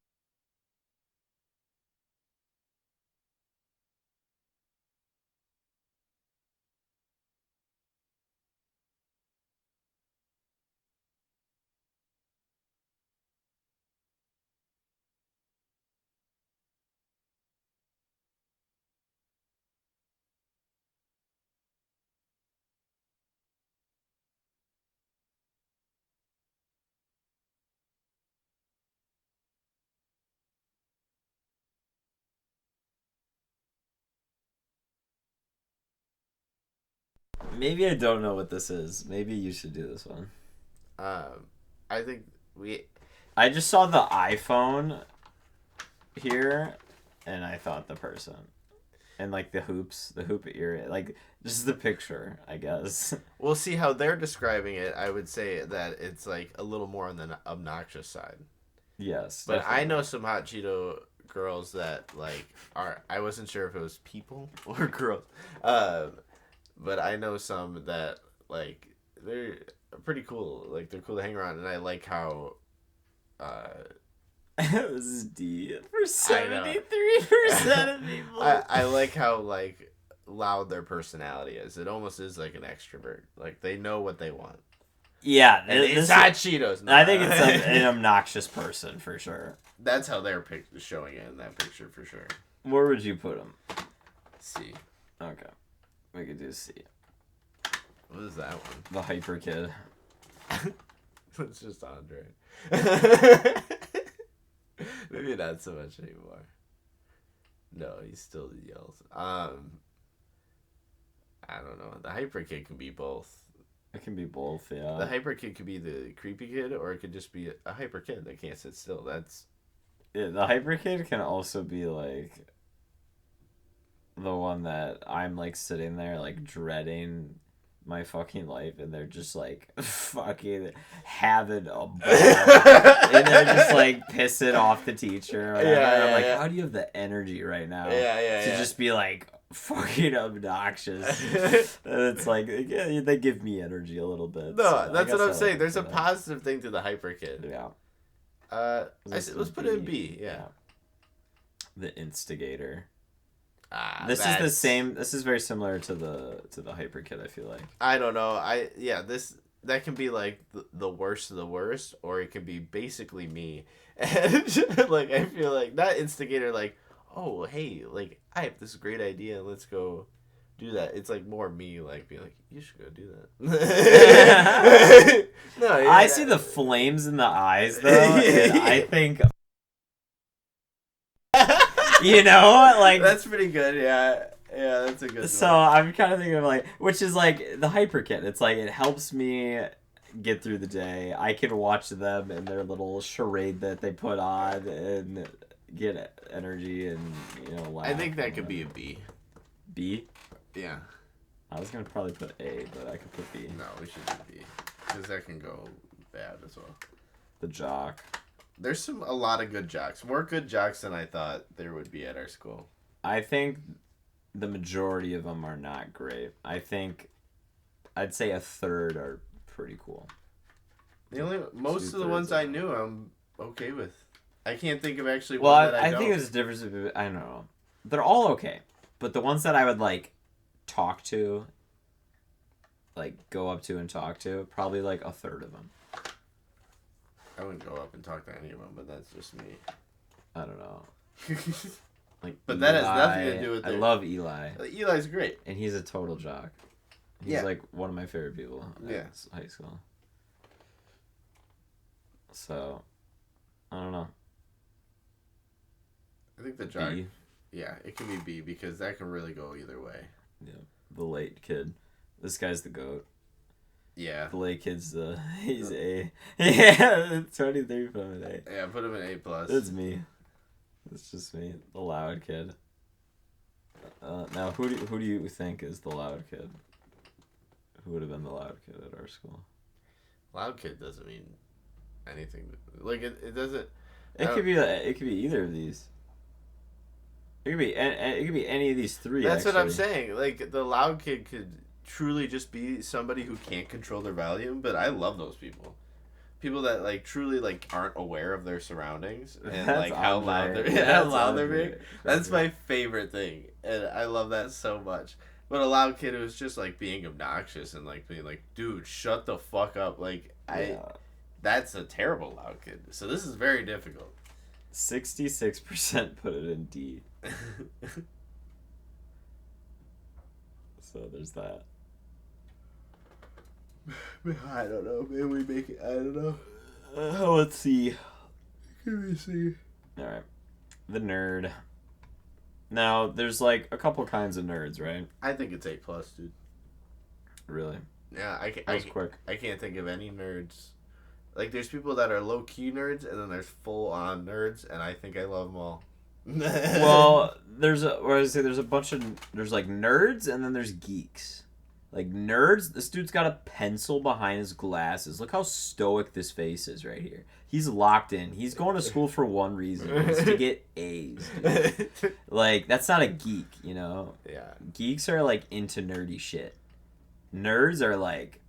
Maybe I don't know what this is. Maybe you should do this one. I think we. I just saw the iPhone here, and I thought the person. And like the hoop ear, like just the picture, I guess. We'll see how they're describing it. I would say that it's like a little more on the obnoxious side. Yes, but definitely. I know some hot Cheeto girls that like are. I wasn't sure if it was people or girls, but I know some that like they're pretty cool. Like they're cool to hang around, and I like how. This is D for 73% of people. I like how like loud their personality is. It almost is like an extrovert. Like they know what they want. Yeah, and it's hot Cheetos. No. I think it's an obnoxious person for sure. That's how they're showing it in that picture for sure. Where would you put them? C. Okay, we could do C. What is that one? The hyper kid. It's just Andre. Maybe not so much anymore. No, he still yells. I don't know. The hyper kid can be both. It can be both, yeah. The hyper kid could be the creepy kid, or it could just be a hyper kid that can't sit still. That's. Yeah, the hyper kid can also be like the one that I'm like sitting there like dreading my fucking life, and they're just like fucking having a ball, and they're just like pissing off the teacher. Or whatever. Yeah, I'm like, yeah. How do you have the energy right now? Yeah. To just be like fucking obnoxious. And it's like yeah, they give me energy a little bit. No, so that's what I'm like saying. There's a that. positive thing to the hyper kid. Yeah. Let's put it in B. Yeah. The instigator. This is the same. This is very similar to the hyper kid. I feel like. I don't know. That can be like the worst of the worst, or it can be basically me. And like I feel like that instigator, like, oh hey, like I have this great idea, let's go do that. It's like more me, like being like, you should go do that. No, yeah. I see the flames in the eyes though, and I think. Like that's pretty good. Yeah, that's a good. So one. I'm kind of thinking of like, which is like the hyper kid. It's like it helps me get through the day. I can watch them and their little charade that they put on and get energy and laugh. I think that could be a B. B. Yeah. I was gonna probably put A, but I could put B. No, we should do B because that can go bad as well. The jock. There's a lot of good jocks. More good jocks than I thought there would be at our school. I think the majority of them are not great. I think I'd say a third are pretty cool. Most of the ones I knew I'm okay with. I can't think of actually one that I don't. I think there's a difference. I don't know. They're all okay, but the ones that I would like talk to, like go up to and talk to, probably like a third of them. I wouldn't go up and talk to any of them, but that's just me. I don't know. Like, but Eli, that has nothing to do with it. I love Eli. Eli's great, and he's a total jock. He's like one of my favorite people. At high school. So, I don't know. I think the jock. B. Yeah, it can be B because that can really go either way. Yeah, the late kid. This guy's the goat. Yeah. The late kid's he's A. Yeah, 23 from an A. Yeah, put him in A plus. That's me. That's just me. The loud kid. Now, who do you think is the loud kid? Who would have been the loud kid at our school? Loud kid doesn't mean anything. Like it doesn't. It could be either of these. It could be any of these three. That's actually. what I'm saying. Like the loud kid could truly just be somebody who can't control their volume, but I love those people. People that like truly like aren't aware of their surroundings and That's like how loud they're being. That's my favorite thing, and I love that so much. But a loud kid who's just like being obnoxious and like being like, dude, shut the fuck up. Like that's a terrible loud kid. So this is very difficult. 66% put it in D. So there's that. I don't know. Maybe we make it. I don't know. Let's see. Can we see? All right. The nerd. Now, there's like a couple kinds of nerds, right? I think it's A plus, dude. Really? Yeah, That was quick. I can't think of any nerds. Like, there's people that are low key nerds, and then there's full on nerds, and I think I love them all. Well, there's like nerds, and then there's geeks. Like nerds, this dude's got a pencil behind his glasses. Look how stoic this face is right here. He's locked in. He's going to school for one reason. It's to get A's. Dude. Like, that's not a geek, you know? Yeah. Geeks are like into nerdy shit. Nerds are like,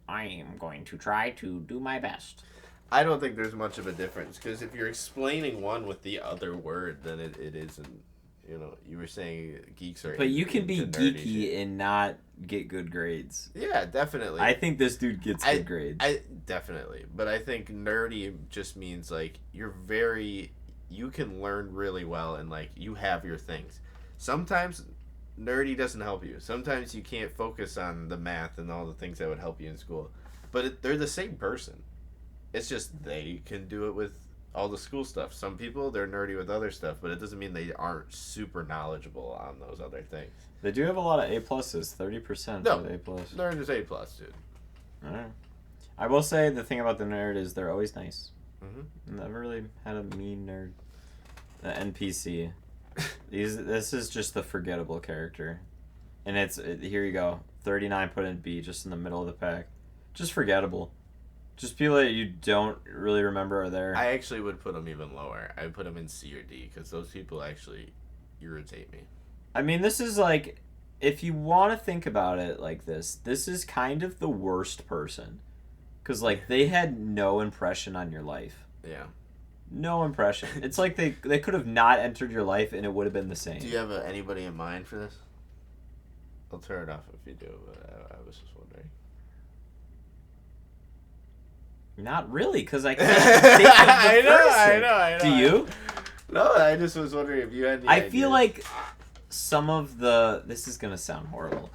I am going to try to do my best. I don't think there's much of a difference, because if you're explaining one with the other word, then it isn't. You know, you were saying geeks are. But you can be geeky and not get good grades. Yeah, definitely. I think this dude gets good grades. Definitely, but I think nerdy just means like you can learn really well and like you have your things. Sometimes nerdy doesn't help you. Sometimes you can't focus on the math and all the things that would help you in school. But they're the same person. It's just they can do it with all the school stuff. Some people, they're nerdy with other stuff, but it doesn't mean they aren't super knowledgeable on those other things. They do have a lot of A pluses, 30% No, with A plus. Nerd is A plus, dude. All right. I will say the thing about the nerd is they're always nice. Mm-hmm. Never really had a mean nerd. The NPC. This is just the forgettable character. And here you go. 39 put in B, just in the middle of the pack. Just forgettable. Just people that you don't really remember are there. I actually would put them even lower. I would put them in C or D, because those people actually irritate me. I mean, this is like, if you want to think about it like this is kind of the worst person. Because, like, they had no impression on your life. Yeah. No impression. It's like they could have not entered your life and it would have been the same. Do you have anybody in mind for this? I'll turn it off if you do, but I was just wondering. Not really, because I can't think of the person. I know. Do you? No, I just was wondering if you had any ideas. Feel like some of the... This is going to sound horrible.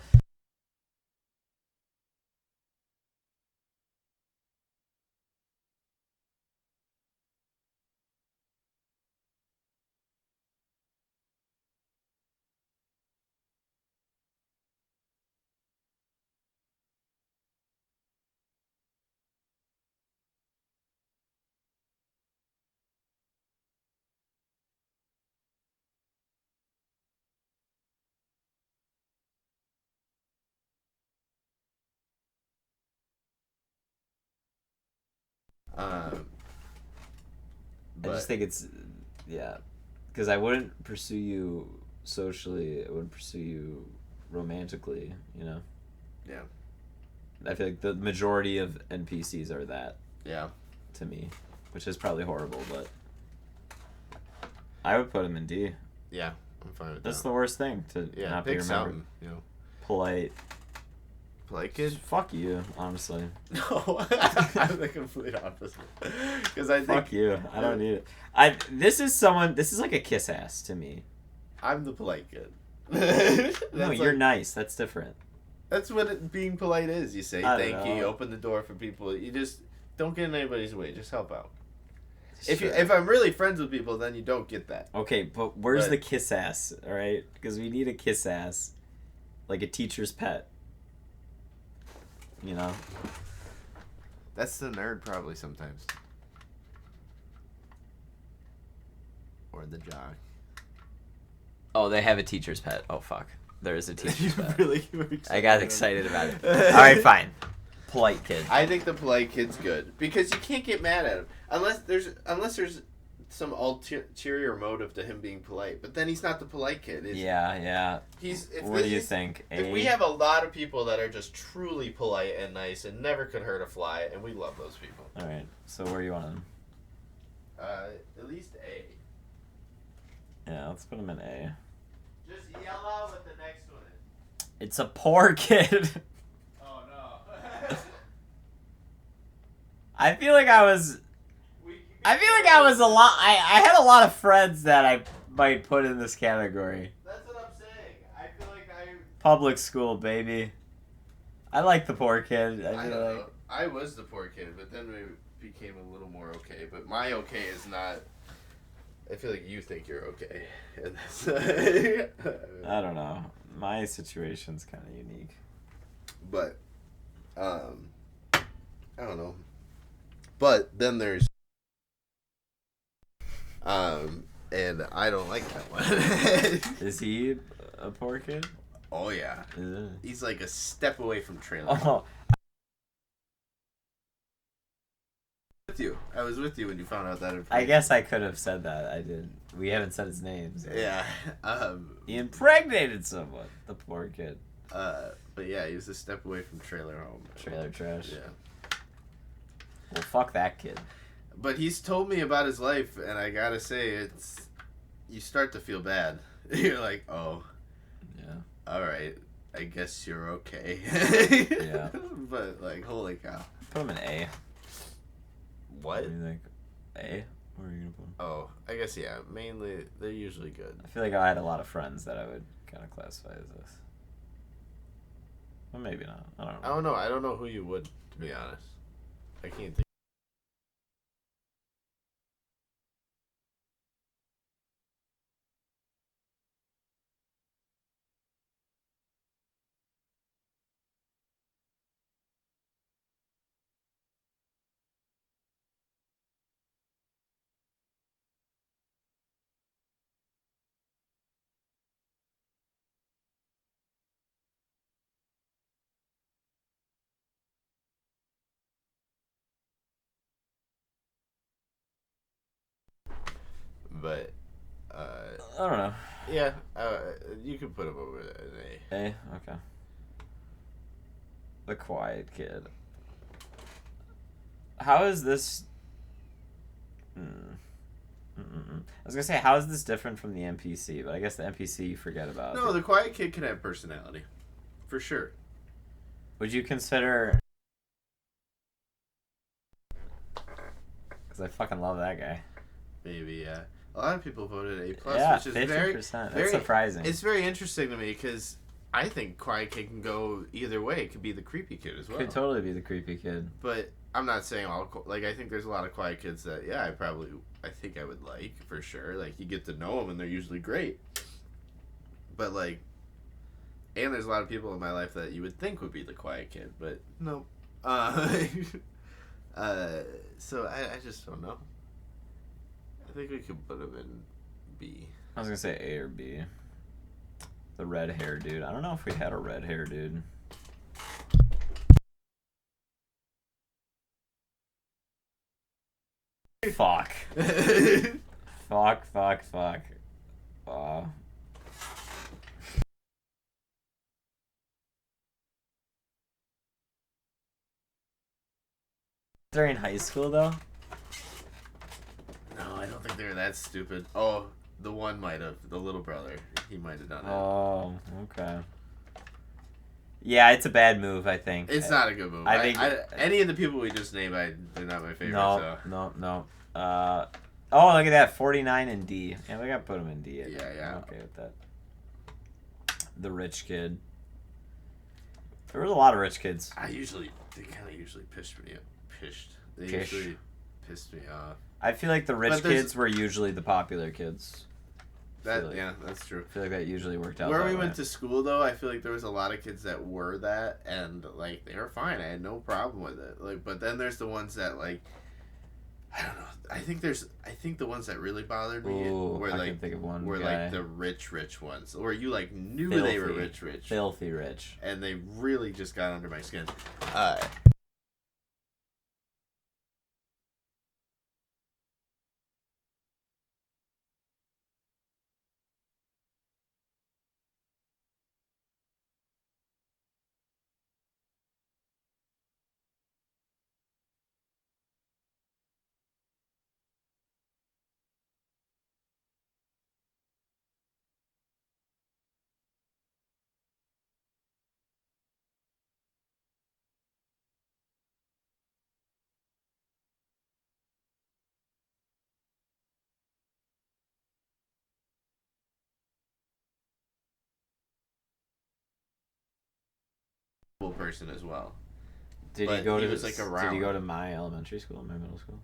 I just think it's... Yeah. Because I wouldn't pursue you socially. I wouldn't pursue you romantically, you know? Yeah. I feel like the majority of NPCs are that. Yeah. To me. Which is probably horrible, but... I would put him in D. Yeah, I'm fine with that. That's the worst thing, to not be remembered. Something, you know. Polite. Polite kid? Fuck you, honestly. No, I'm the complete opposite. Because I think... Fuck you. I don't need it. This is like a kiss ass to me. I'm the polite kid. No, you're nice. That's different. That's what being polite is. You say thank you, you open the door for people. You just don't get in anybody's way. Just help out. If I'm really friends with people, then you don't get that. Okay, but where's the kiss ass? All right, because we need a kiss ass, like a teacher's pet. You know. That's the nerd probably sometimes. Or the jock. Oh, they have a teacher's pet. Oh fuck, there is a teacher's pet. Really? I got excited about it. All right, fine. Polite kid. I think the polite kid's good because you can't get mad at him unless there's some ulterior motive to him being polite. But then he's not the polite kid. Yeah. What do you think? If we have a lot of people that are just truly polite and nice and never could hurt a fly, and we love those people. All right. So where do you want him? At least A. Yeah, let's put him in A. Just yell out what the next one is. It's a poor kid. Oh no. I feel like I was a lot. I had a lot of friends that I might put in this category. That's what I'm saying. I feel like Public school, baby. I like the poor kid. I don't know. I was the poor kid, but then we became a little more okay. But my okay is not. I feel like you think you're okay. And I don't know. My situation's kind of unique. But, I don't know. But then there's, and I don't like that one. Is he a poor kid? Oh yeah. Is it? He's like a step away from trailer. Oh. I was with you when you found out that information. I guess I could have said that. I did. We haven't said his name. So. Yeah. He impregnated someone. The poor kid. But yeah, he was a step away from trailer home. Trailer trash. Yeah. Well, fuck that kid. But he's told me about his life, and I gotta say, you start to feel bad. You're like, oh. Yeah. All right. I guess you're okay. Yeah. But like, holy cow. Put him in A. What? What do you think? A? Where are you gonna put him? Oh, I guess yeah. Mainly, they're usually good. I feel like I had a lot of friends that I would kind of classify as this. Well, maybe not. I don't know. I don't know who you would, to be honest. I can't think. But, I don't know. yeah, you could put him over an A. A? Okay. The quiet kid. How is this... I was gonna say, how is this different from the NPC? But I guess the NPC you forget about. No, the quiet kid can have personality. For sure. Would you consider... Because I fucking love that guy. Maybe, yeah. A lot of people voted A+, Yeah, which is 50%. very That's surprising. It's very interesting to me because I think quiet kid can go either way. It could be the creepy kid as well. Could totally be the creepy kid. But I'm not saying all... Like, I think there's a lot of quiet kids that, yeah, I think I would like, for sure. Like, you get to know them, and they're usually great. But, like... And there's a lot of people in my life that you would think would be the quiet kid, but no. So I just don't know. I think we could put him in B. I was gonna say A or B. The red hair dude. I don't know if we had a red hair dude. Fuck. Fuck. During high school, though? No, I don't think they're that stupid. Oh, the one might have. The little brother. He might have done it. Oh, okay. Yeah, it's a bad move, I think. It's not a good move. I think... any of the people we just named, they're not my favorite. No. Oh, look at that. 49 in D. Yeah, we gotta put him in D. Yeah. I'm okay with that. The rich kid. There was a lot of rich kids. They kind of usually pissed me up. They Pish. usually pissed me off. I feel like the rich kids were usually the popular kids. Yeah, that's true. I feel like that usually worked out. Where we went to school, though, I feel like there was a lot of kids that were that, and like they were fine. I had no problem with it. Like, but then there's the ones that like, I don't know. I think the ones that really bothered me were I like can think of one were guy. like the rich ones, or you like knew Filthy. they were rich, Filthy rich, and they really just got under my skin. Person as well. Did but he go he to? Was like around. Did he go to my elementary school, my middle school?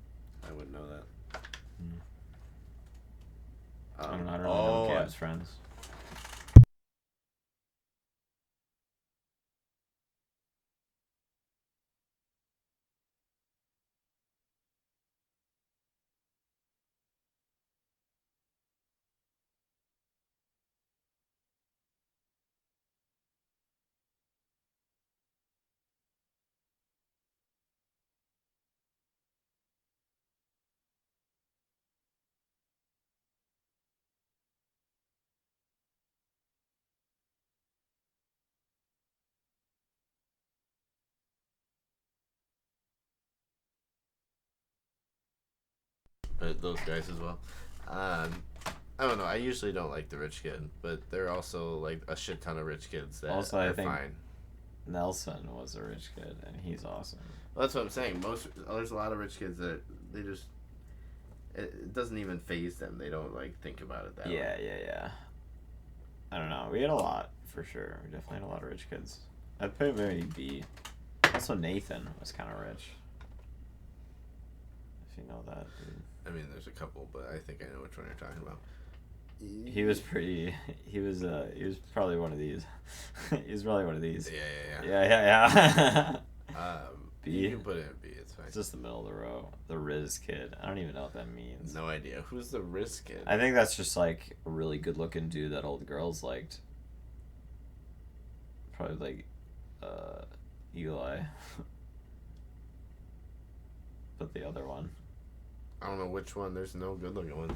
I wouldn't know that. I don't know. I don't know Cab's friends. But those guys as well. I don't know. I usually don't like the rich kid, but there are also like a shit ton of rich kids that also, are I think fine. Nelson was a rich kid, and he's awesome. Well, that's what I'm saying. There's a lot of rich kids that they just it doesn't even faze them. They don't like think about it that way. Yeah. I don't know. We had a lot for sure. We definitely had a lot of rich kids. I'd put him maybe B. Also, Nathan was kind of rich. If you know that, dude. I mean, there's a couple, but I think I know which one you're talking about. He was pretty. He was probably one of these. He was probably one of these. Yeah. B. You can put it in B. It's fine. It's just the middle of the row. The Riz kid. I don't even know what that means. No idea. Who's the Riz kid? I think that's just like a really good looking dude that old girls liked. Probably like Eli. But the other one. I don't know which one. There's no good looking one.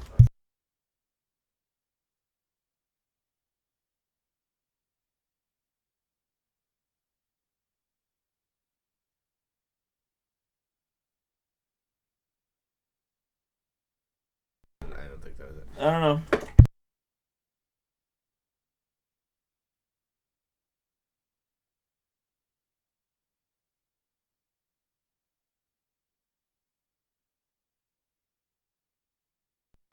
I don't think that was it. I don't know.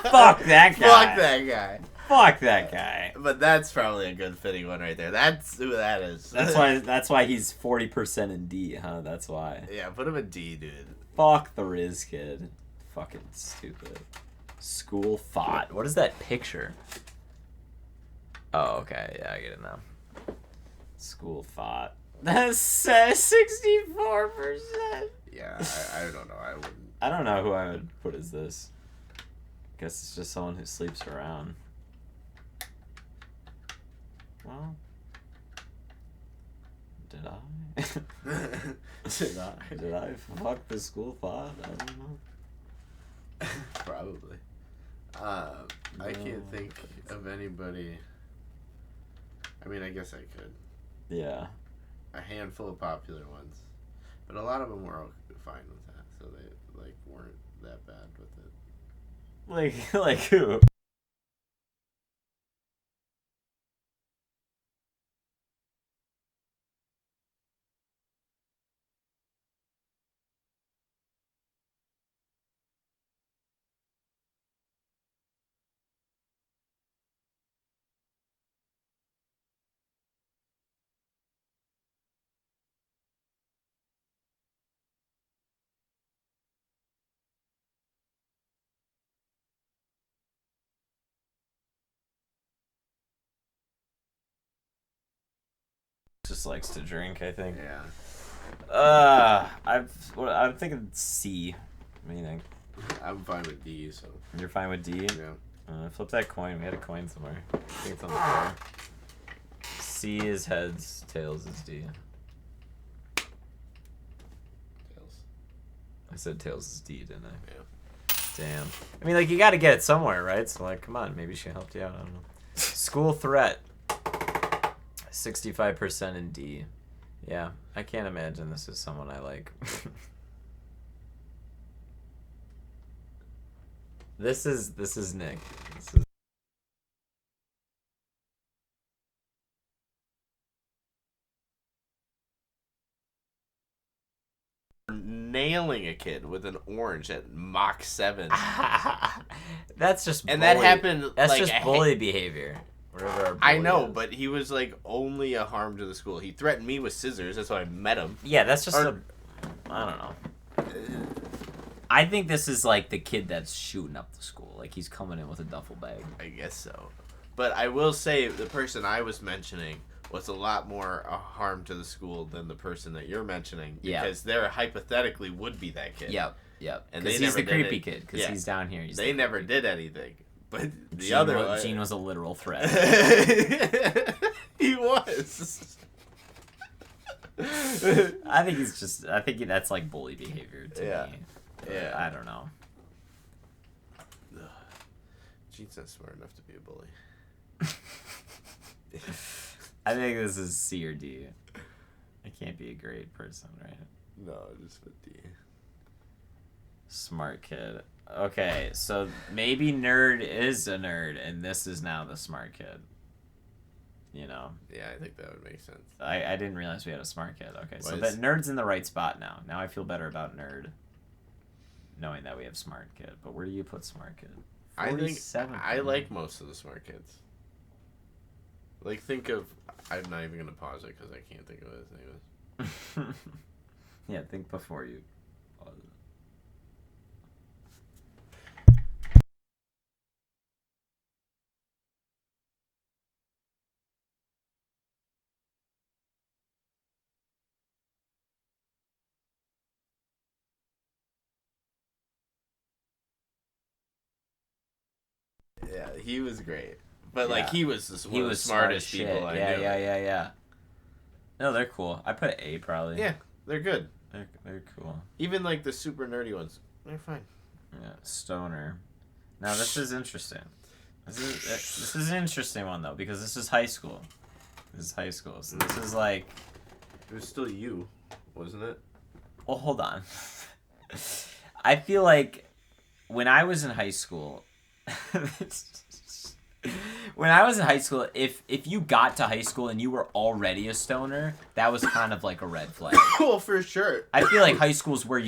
Fuck that guy. Fuck that guy. Fuck that guy. But that's probably a good fitting one right there. That's who that is. That's why he's 40% in D, huh? That's why. Yeah, put him in D, dude. Fuck the Riz kid. Fucking stupid. School thought. What is that picture? Oh, okay. Yeah, I get it now. School thought. That's 64%. Yeah, I don't know. I wouldn't. I don't know who I would put as this. Guess it's just someone who sleeps around. Well, did I? Did I fuck the school thought? I don't know. Probably. I can't think of anybody. I mean, I guess I could. Yeah. A handful of popular ones, but a lot of them were fine with that, so they like weren't that bad with it. Like who? Just likes to drink, I think. Yeah. I'm thinking C. What do you think? I'm fine with D, so. You're fine with D? Yeah. Flip that coin. We had a coin somewhere. I think it's on the floor. C is heads, tails is D. Tails. I said tails is D, didn't I? Yeah. Damn. I mean, like, you gotta get it somewhere, right? So, like, come on. Maybe she helped you out. I don't know. School threat. 65% in D. Yeah. I can't imagine this is someone I like. This is Nick. This is... Nailing a kid with an orange at Mach 7. That's just And bully. that happened. That's like, just bully behavior. Whatever our I bully know, is. but he was like only a harm to the school. He threatened me with scissors. That's why I met him. Yeah, that's just I don't know. I think this is like the kid that's shooting up the school. Like he's coming in with a duffel bag. I guess so. But I will say the person I was mentioning was a lot more a harm to the school than the person that you're mentioning. Because there hypothetically would be that kid. Yep. And because he's the creepy kid. Because he's down here. They never did anything. But Gene was a literal threat. He was. I think that's like bully behavior to me. Yeah. I don't know. Gene's not smart enough to be a bully. I think this is C or D. I can't be a great person, right? No, just with D. Smart kid. Okay, so maybe nerd is a nerd, and this is now the smart kid. You know? Yeah, I think that would make sense. I didn't realize we had a smart kid. Okay, so What is- that nerd's in the right spot now. Now I feel better about nerd, knowing that we have smart kid. But where do you put smart kid? I think 47. I like most of the smart kids. Like, think of... I'm not even going to pause it because I can't think of what his name is. Yeah, think before you pause it. Yeah, he was great. But, Yeah. like, he was one of the smartest people I knew. Yeah. No, they're cool. I put A probably. Yeah, they're good. They're cool. Even, like, the super nerdy ones. They're fine. Yeah, stoner. Now this is interesting. This is an interesting one though because this is high school. So this is like. It was still you, wasn't it? Well, hold on. I feel like when I was in high school. If you got to high school and you were already a stoner, that was kind of like a red flag. Well, for sure. I feel like high school is where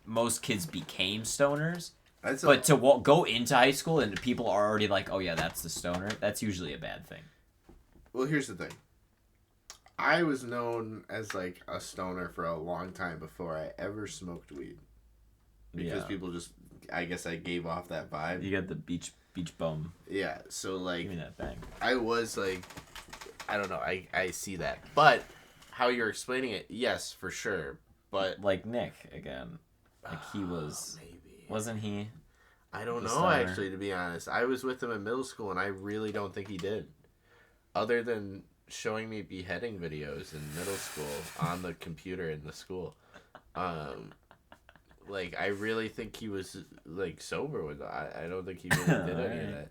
most kids became stoners. But to go into high school and people are already like, oh yeah, that's the stoner, that's usually a bad thing. Well, here's the thing. I was known as like a stoner for a long time before I ever smoked weed. Because people just, I guess I gave off that vibe. You got the beach bum. Yeah, so like, Give me that thing. I was like, I don't know, I see that. But how you're explaining it, yes, for sure. But like Nick again, like he was. Maybe. Wasn't he? I don't the know, stoner? actually, to be honest. I was with him in middle school, and I really don't think he did. Other than showing me beheading videos in middle school on the computer in the school. Like, I really think he was, like, sober with that. I don't think he really did any of that.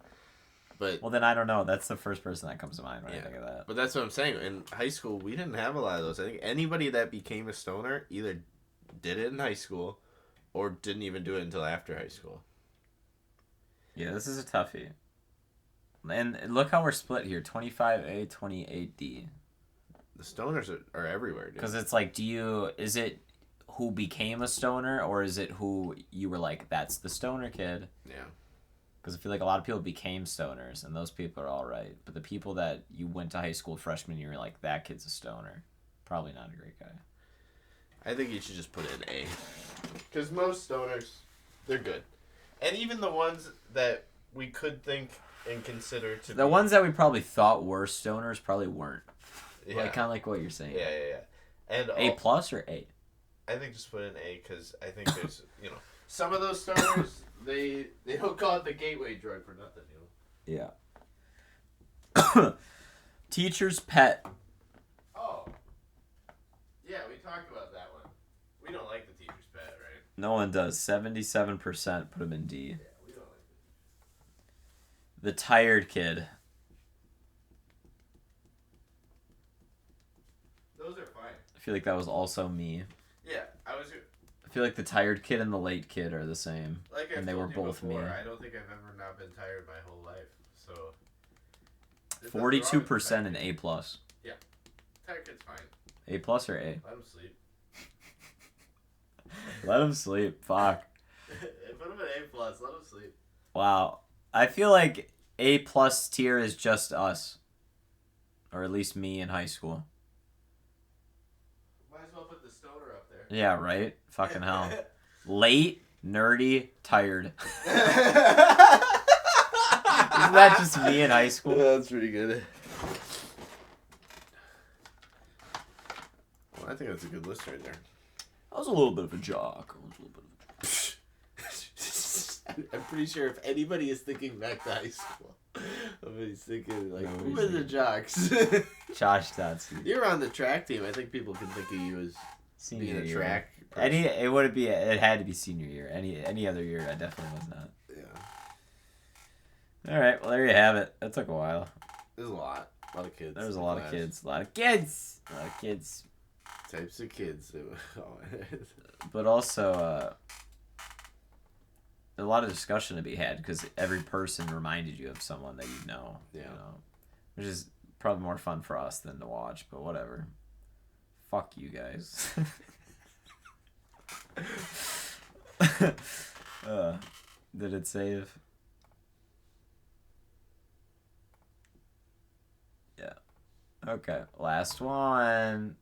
But, Well, then I don't know. That's the first person that comes to mind when I Yeah. think of that. but that's what I'm saying. In high school, we didn't have a lot of those. I think anybody that became a stoner either did it in high school or didn't even do it until after high school. Yeah, this is a toughie. And look how we're split here: 25A, 28D. The stoners are everywhere, dude. Because it's like, is it who became a stoner, or is it who you were like, that's the stoner kid? Yeah. Because I feel like a lot of people became stoners, and those people are all right. But the people that you went to high school freshman year, you're like, that kid's a stoner. Probably not a great guy. I think you should just put in A. Because most stoners, they're good. And even the ones that we could think and consider to The ones that we probably thought were stoners probably weren't. Yeah. Like kind of like what you're saying. Yeah. And A plus or A? I think just put in A because I think there's some of those stoners they don't call it the gateway drug for nothing. Yeah. Teacher's pet. Oh. Yeah, we talked about that one. We don't like the teacher's pet, right? No one does. 77% put him in D. Yeah, we don't like it. The tired kid. Those are fine. I feel like that was also me. Yeah, I feel like the tired kid and the late kid are the same. like and they were both before, me. I don't think I've ever not been tired my whole life. So 42% in A plus. Yeah, tired kid's fine. A plus or A? Let him sleep. Let him sleep. Fuck. Put him at A plus. Let him sleep. Wow. I feel like A plus tier is just us, or at least me in high school. Might as well put the stoner up there. Yeah, right? Fucking hell. Late, nerdy, tired. Isn't that just me in high school? Yeah, that's pretty good. Well, I think that's a good list right there. I was a little bit of a jock. I'm pretty sure if anybody is thinking back to high school, somebody's thinking like, Nobody's who are the jocks? Josh Dotson. You're on the track team. I think people can think of you as Senior being a year. track person. It had to be senior year. Any other year, I definitely was not. Yeah. All right, well there you have it. That took a while. There's a lot of kids. There was a lot of kids. A lot of kids. Types of kids. But also, a lot of discussion to be had because every person reminded you of someone that you know. Yeah. You know, which is probably more fun for us than to watch, but whatever. Fuck you guys. Did it save? Yeah. Okay. Last one.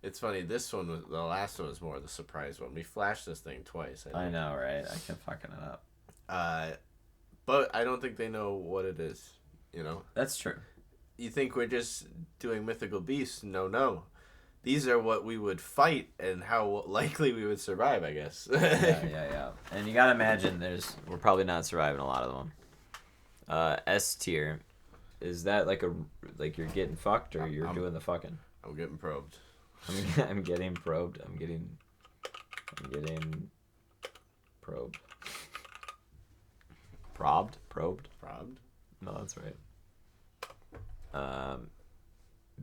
It's funny. This one was the last one was more the surprise one. We flashed this thing twice. I know, right? I kept fucking it up. But I don't think they know what it is. You know. That's true. You think we're just doing mythical beasts? No. These are what we would fight and how likely we would survive, I guess. Yeah. And you gotta imagine we're probably not surviving a lot of them. S tier, is that like you're getting fucked or you're doing the fucking? I'm getting probed. I'm getting probed. I'm getting probed. Probed? Probed? No, that's right.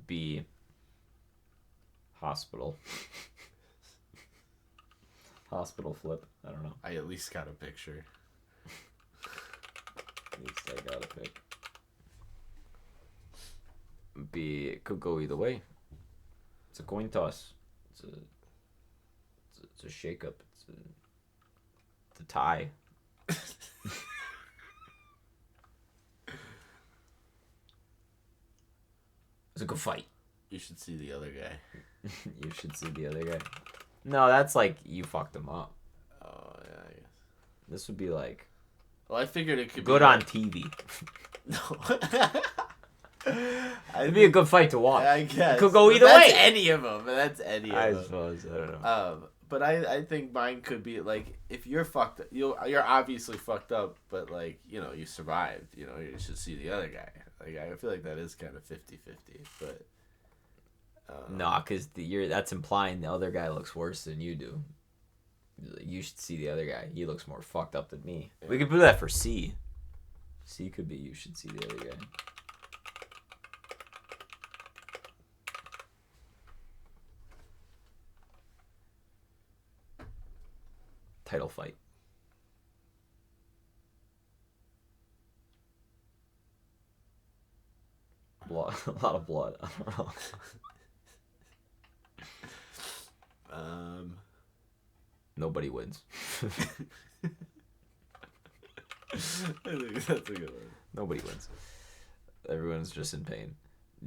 B. Hospital. Hospital flip. I don't know. I at least got a picture. At least I got a pic. B. It could go either way. It's a coin toss. It's a shake up. It's a tie. It's a good fight. You should see the other guy. You should see the other guy. No, that's like you fucked him up. Oh, yeah, I guess. This would be like... Well, I figured it could good be... on TV. No. It'd be a good fight to watch. I guess. It could go either That's way. any of them. That's any of them. I suppose. I don't know. But I think mine could be like if you're fucked, you're obviously fucked up, but like you survived. You should see the other guy. Like I feel like that is kind of 50-50, but nah, because that's implying the other guy looks worse than you do. You should see the other guy. He looks more fucked up than me. Yeah. We could do that for C. C could be you should see the other guy. Title fight. Blood. A lot of blood. I don't know. Nobody wins. I think that's a good one. Nobody wins. Everyone's just in pain.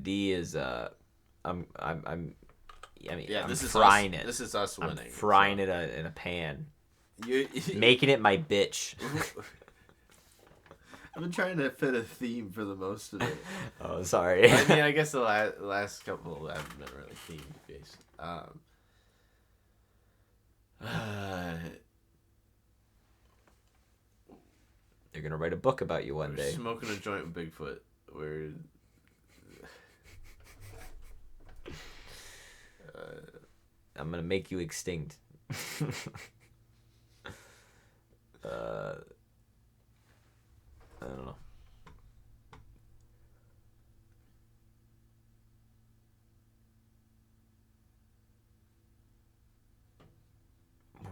D is I'm frying it. This is us winning. I'm frying it in a pan. You're Making it my bitch. I've been trying to fit a theme for the most of it. Oh, sorry. I mean, I guess the last couple haven't been really theme based. They're gonna write a book about you one day. Smoking a joint with Bigfoot. Where I'm gonna make you extinct. I don't know.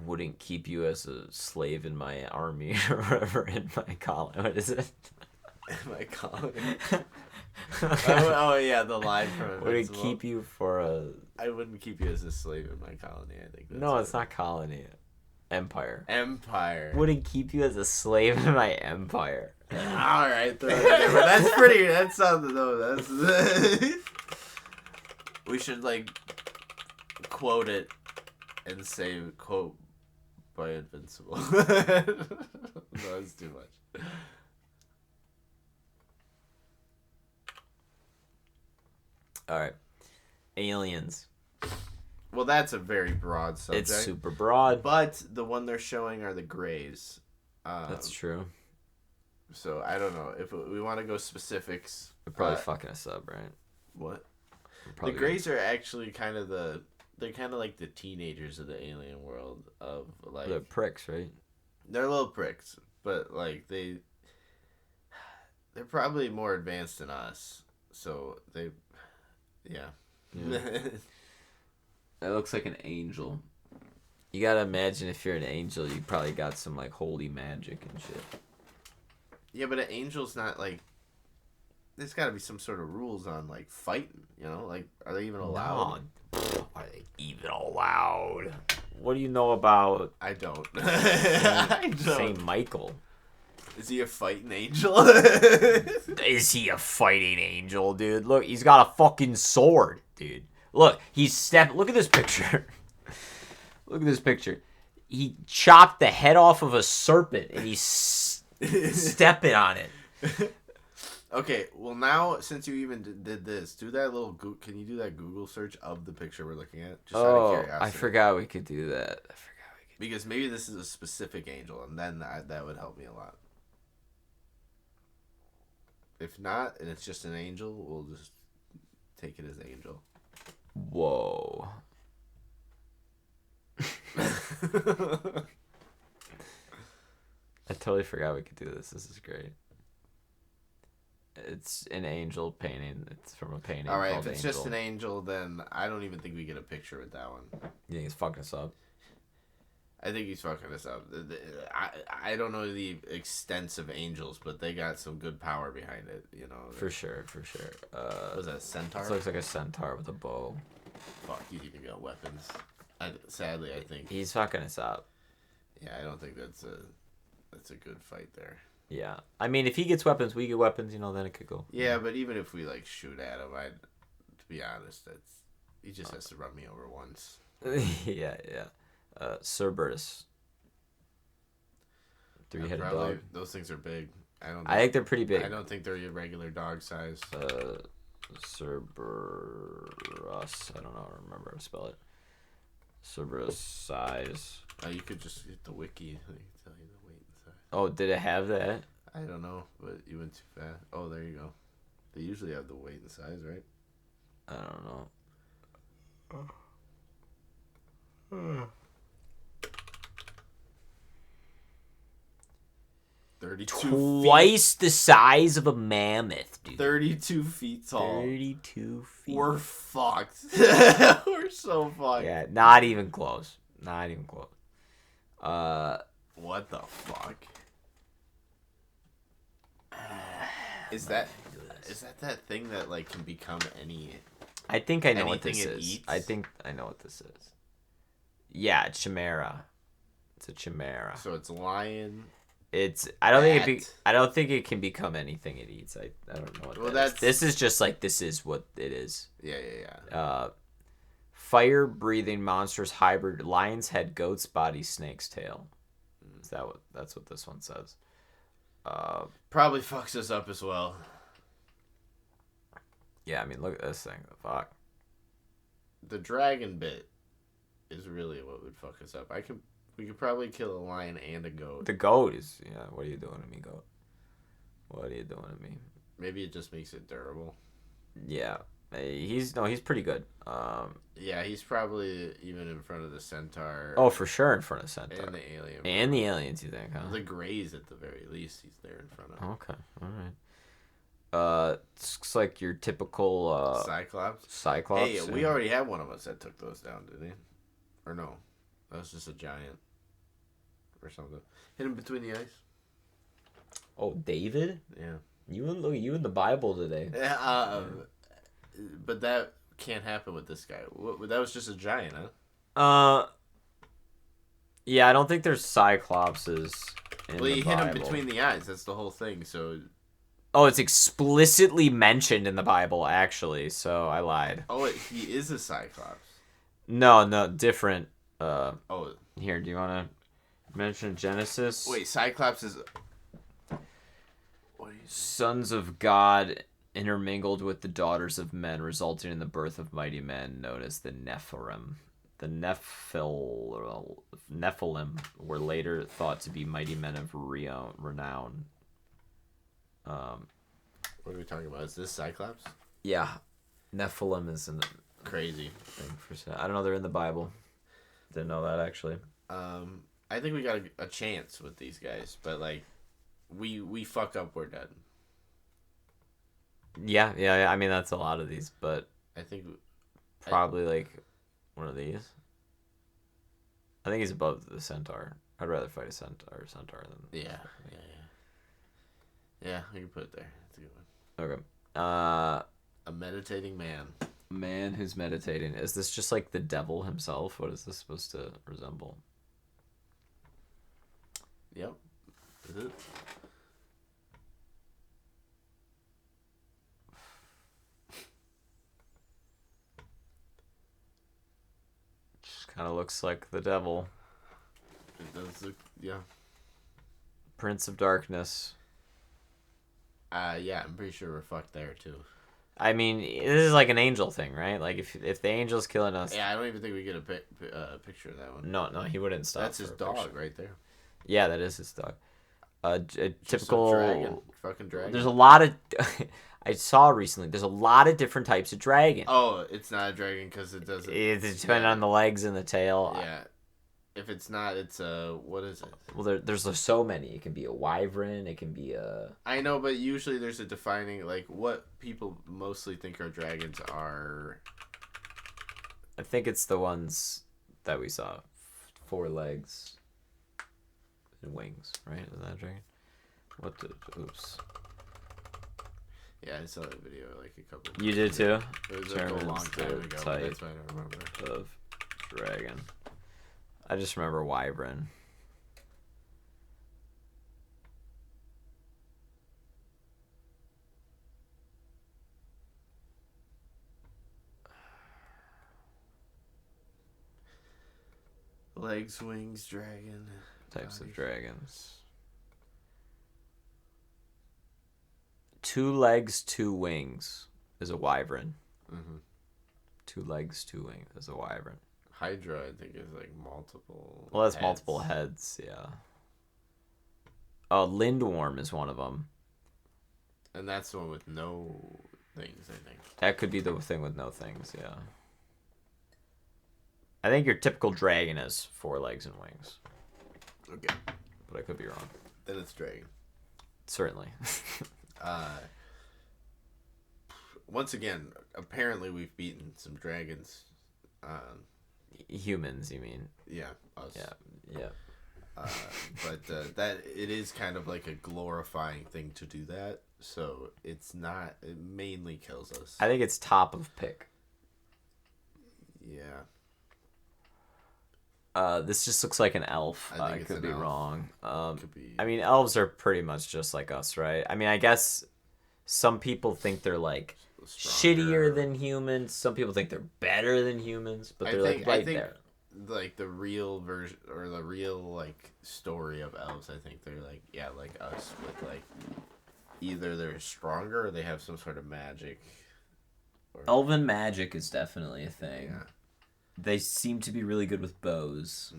Wouldn't keep you as a slave in my army or whatever in my colony. What is it? my colony. oh yeah, the line from Wouldn't keep you for a. I wouldn't keep you as a slave in my colony. I think. No, it's not colony. Empire. Empire. Wouldn't keep you as a slave in my empire. All right, that's pretty. That's something though. That's. We should like quote it and say quote by Invincible. No, that's too much. All right, aliens. Well, that's a very broad subject. It's super broad, but the one they're showing are the Greys. That's true. So I don't know if we want to go specifics. They're probably fucking us up, right? What? The Greys are actually kind of they're kind of like the teenagers of the alien world of like. They're pricks, right? They're little pricks, but like they're probably more advanced than us. So they, yeah. It looks like an angel. You gotta imagine if you're an angel, you probably got some like holy magic and shit. Yeah, but an angel's not like. There's got to be some sort of rules on like fighting. You know, like are they even allowed? No. Are they even allowed? What do you know about? I don't. I don't. Saint Michael. Is he a fighting angel? Is he a fighting angel, dude? Look, he's got a fucking sword, dude. Look, look at this picture. Look at this picture. He chopped the head off of a serpent and he's stepping on it. Okay, well now since you even did this, do that little. Can you do that Google search of the picture we're looking at? Just out of curiosity. I forgot we could do that. Because maybe this is a specific angel, and then that would help me a lot. If not, and it's just an angel, we'll just take it as angel. Whoa. I totally forgot we could do this. This is great. It's an angel painting. It's from a painting. All right, if it's Angel. just an angel, then I don't even think we get a picture with that one. You think he's fucking us up? I think he's fucking us up. I don't know the extents of angels, but they got some good power behind it, you know. For sure. Was that a centaur? This looks like a centaur with a bow. Fuck, he's even got weapons. Sadly, I think He's fucking us up. Yeah, I don't think that's a good fight there. Yeah, I mean, if he gets weapons, we get weapons. You know, then it could go. Yeah, but even if we like shoot at him, to be honest, he just has to run me over once. yeah. Cerberus. Three-headed dog. Those things are big. I think they're pretty big. I don't think they're your regular dog size. Cerberus. I don't know. I remember how to spell it. Cerberus size. You could just hit the wiki. They can tell you the weight and size. Oh, did it have that? I don't know, but you went too fast. Oh, there you go. They usually have the weight and size, right? I don't know. 32 Twice the size of a mammoth, dude. 32 feet tall. 32 feet. We're fucked. We're so fucked. Yeah, not even close. What the fuck? Is that thing that like can become any? I think I know what this anything it is. eats? I think I know what this is. Yeah, chimera. It's a chimera. So it's lion. I don't think it can become anything it eats. I don't know what that is. This is just like this is what it is. Yeah. Fire breathing monsters hybrid lion's head goat's body snake's tail. That's what this one says. Probably fucks us up as well. Yeah, I mean, look at this thing. Fuck. The dragon bit is really what would fuck us up. We could probably kill a lion and a goat. The goat is, yeah, what are you doing to me, goat? What are you doing to me? Maybe it just makes it durable. Yeah. He's pretty good. Yeah, he's probably even in front of the centaur. Oh, for sure in front of Centaur. And the alien. And the aliens, you think, huh? The Greys, at the very least, he's there in front of. Okay, all right. It's like your typical Cyclops. Cyclops. Hey, we already had one of us that took those down, didn't he? Or no, that was just a giant. Or something. Hit him between the eyes. Oh, David? Yeah. You in the Bible today. But that can't happen with this guy. That was just a giant, huh? Yeah, I don't think there's Cyclopses in well, the he Bible. hit him between the eyes. That's the whole thing. So. Oh, it's explicitly mentioned in the Bible, actually. So I lied. Oh, he is a Cyclops. No, different. Oh. Here, do you want to mention Genesis? Wait, Cyclops is. What are you saying? Sons of God intermingled with the daughters of men, resulting in the birth of mighty men known as the Nephilim. The Nephilim were later thought to be mighty men of renown. What are we talking about? Is this Cyclops? Yeah, Nephilim is in crazy thing for. I don't know. They're in the Bible. Didn't know that actually. I think we got a chance with these guys, but like, we fuck up, we're dead. Yeah. I mean, that's a lot of these, but I think probably like one of these. I think he's above the centaur. I'd rather fight a centaur than. Yeah. We can put it there. That's a good one. Okay. A meditating man. A man who's meditating. Is this just like the devil himself? What is this supposed to resemble? Yep. Is it? Kind of looks like the devil. It does look, yeah. Prince of Darkness. Yeah, I'm pretty sure we're fucked there too. I mean, this is like an angel thing, right? Like if the angel's killing us. Yeah, I don't even think we get a picture of that one. No, he wouldn't stop. That's his dog picture. right there. Yeah, that is his dog. A typical dragon. Fucking dragon. There's a lot of. I saw recently. There's a lot of different types of dragon. Oh, it's not a dragon because it doesn't. It's depending on the legs and the tail. Yeah. If it's not, it's a. What is it? Well, there's so many. It can be a wyvern. It can be a. I know, but usually there's a defining, like, what people mostly think are dragons are. I think it's the ones that we saw. 4 legs and wings, right? Is that a dragon? Oops. Yeah, I saw that video like a couple. You did too? It was like a long time ago. But that's why I don't remember. Of dragon. I just remember wyvern. Legs, wings, dragon. Types of dragons. 2 legs, 2 wings is a wyvern. Mm-hmm. 2 legs, 2 wings is a wyvern. Hydra, I think, is like multiple. Well, that's multiple heads, yeah. Lindworm is one of them. And that's the one with no things, I think. That could be the thing with no things, yeah. I think your typical dragon has 4 legs and wings. Okay. But I could be wrong. Then it's dragon. Certainly. Once again, apparently we've beaten some dragons. Humans, you mean? Yeah, us. Yeah. But that it is kind of like a glorifying thing to do that. So it's not. It mainly kills us. I think it's top of pick. Yeah. This just looks like an elf. I think could be wrong. Could be. I mean, elves are pretty much just like us, right? I mean, I guess some people think they're like stronger. shittier than humans. Some people think they're better than humans, but they're like right there. like the real version or the real like story of elves. I think they're like like us with like either they're stronger or they have some sort of magic. Or... Elven magic is definitely a thing. Yeah. They seem to be really good with bows,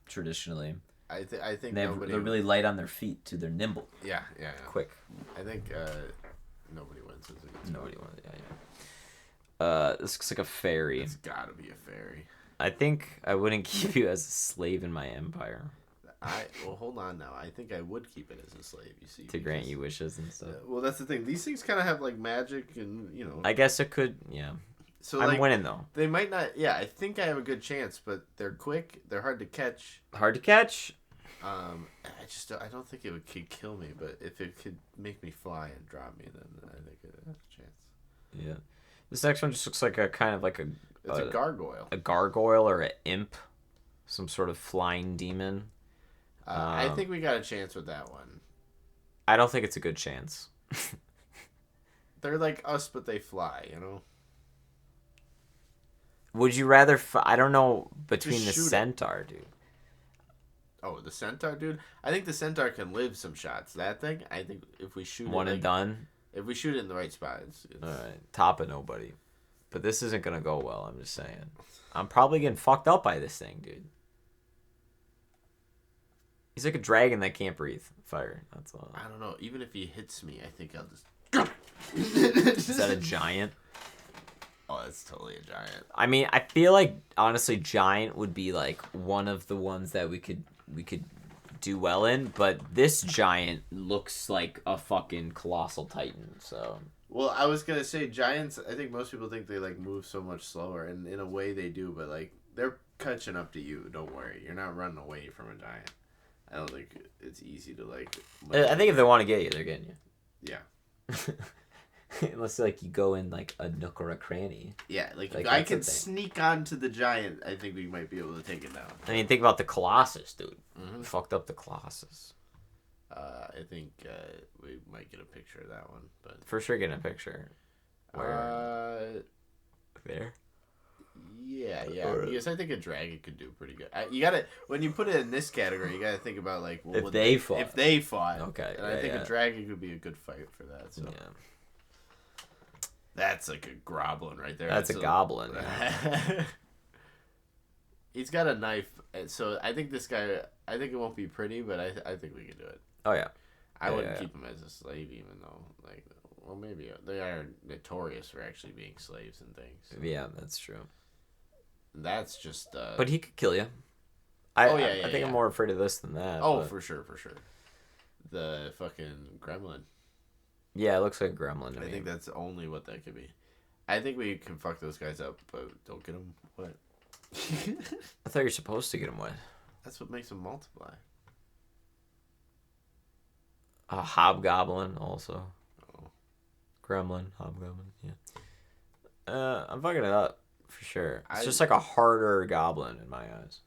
traditionally. I think they're really light on their feet too. They're nimble. Yeah. Quick. I think nobody wins. Nobody wins. Yeah. This looks like a fairy. It's gotta be a fairy. I think I wouldn't keep you as a slave in my empire. Well, hold on now. I think I would keep it as a slave. You see, to grant you wishes and stuff. Well, that's the thing. These things kind of have like magic, and you know. I guess it could. Yeah. So I'm winning though. They might not. Yeah, I think I have a good chance, but they're quick. They're hard to catch. Hard to catch. I don't think it could kill me, but if it could make me fly and drop me, then I think it has a chance. Yeah. This next one just looks like a kind of like it's a gargoyle. A gargoyle or an imp, some sort of flying demon. I think we got a chance with that one. I don't think it's a good chance. They're like us, but they fly, you know? Would you rather... I don't know between the centaur, dude. Oh, the centaur, dude? I think the centaur can live some shots. That thing, I think if we shoot One and done? If we shoot it in the right spot, it's... All right. Top of nobody. But this isn't going to go well, I'm just saying. I'm probably getting fucked up by this thing, dude. He's like a dragon that can't breathe fire. That's all. I don't know. Even if he hits me, I think I'll just... Is that a giant? Oh, that's totally a giant. I mean, I feel like, honestly, giant would be, like, one of the ones that we could do well in, but this giant looks like a fucking colossal titan, so... Well, I was gonna say, giants, I think most people think they, like, move so much slower, and in a way they do, but, like, they're catching up to you, don't worry. You're not running away from a giant. I don't think it's easy to, like... I think if they want to get you, they're getting you. Yeah. Unless, like, you go in, like, a nook or a cranny. Yeah, like if I can sneak onto the giant, I think we might be able to take it down. I mean, think about the Colossus, dude. Mm-hmm. Fucked up the Colossus. I think we might get a picture of that one, but... For sure getting a picture. Where? There? Yeah, because I think a dragon could do pretty good. You gotta, when you put it in this category, you gotta think about, like... Well, if they fought. Okay. And I think a dragon could be a good fight for that, so... Yeah. That's like a goblin right there. That's a goblin. Yeah. He's got a knife, so I think this guy... I think it won't be pretty, but I think we can do it. Oh, yeah. I wouldn't keep him as a slave, even though, like... Well, maybe they are notorious for actually being slaves and things. So. Yeah, that's true. That's just... But he could kill you. I think I'm more afraid of this than that. Oh, for sure. The fucking gremlin. Yeah, it looks like a gremlin to me. I think that's only what that could be. I think we can fuck those guys up, but don't get them wet. I thought you're supposed to get them wet. That's what makes them multiply. A hobgoblin also. Oh. Gremlin, hobgoblin, yeah. I'm fucking it up for sure. It's just like a harder goblin in my eyes.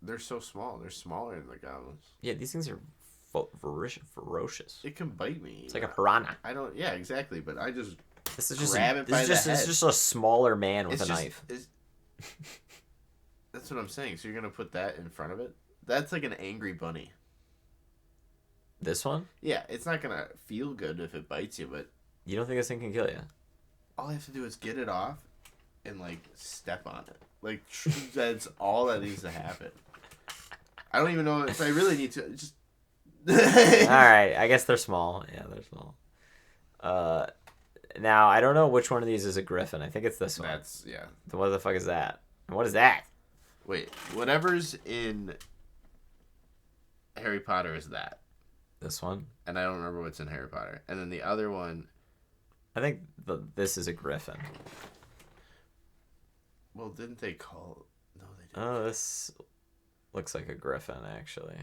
They're so small. They're smaller than the goblins. Yeah, these things are ferocious. It can bite me. It's like a piranha. I don't. Yeah, exactly. But I just this is just grab it by the head. It's just a smaller man with a knife. That's what I'm saying. So you're gonna put that in front of it? That's like an angry bunny. This one? Yeah, it's not gonna feel good if it bites you, but you don't think this thing can kill you? All I have to do is get it off and like step on it. Like that's all that needs to happen. I don't even know if I really need to just. All right, I guess they're small. Yeah, they're small. Now I don't know which one of these is a griffin. I think it's this one. That's What the fuck is that? What is that? Wait, whatever's in Harry Potter is that. This one? And I don't remember what's in Harry Potter. And then the other one... I think this is a griffin. Well, didn't they call... No, they didn't. Oh, this looks like a griffin, actually.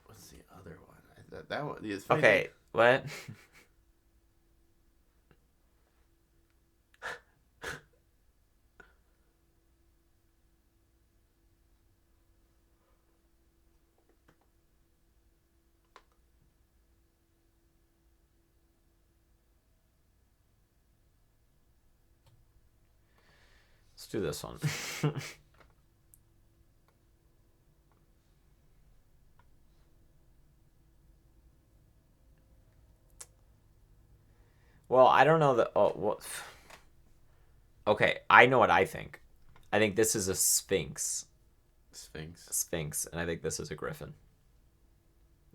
What's the other one? That one... Okay, what? Let's do this one. Well, I don't know that. Oh, well. Okay, I know what I think. I think this is a sphinx. Sphinx, and I think this is a griffin.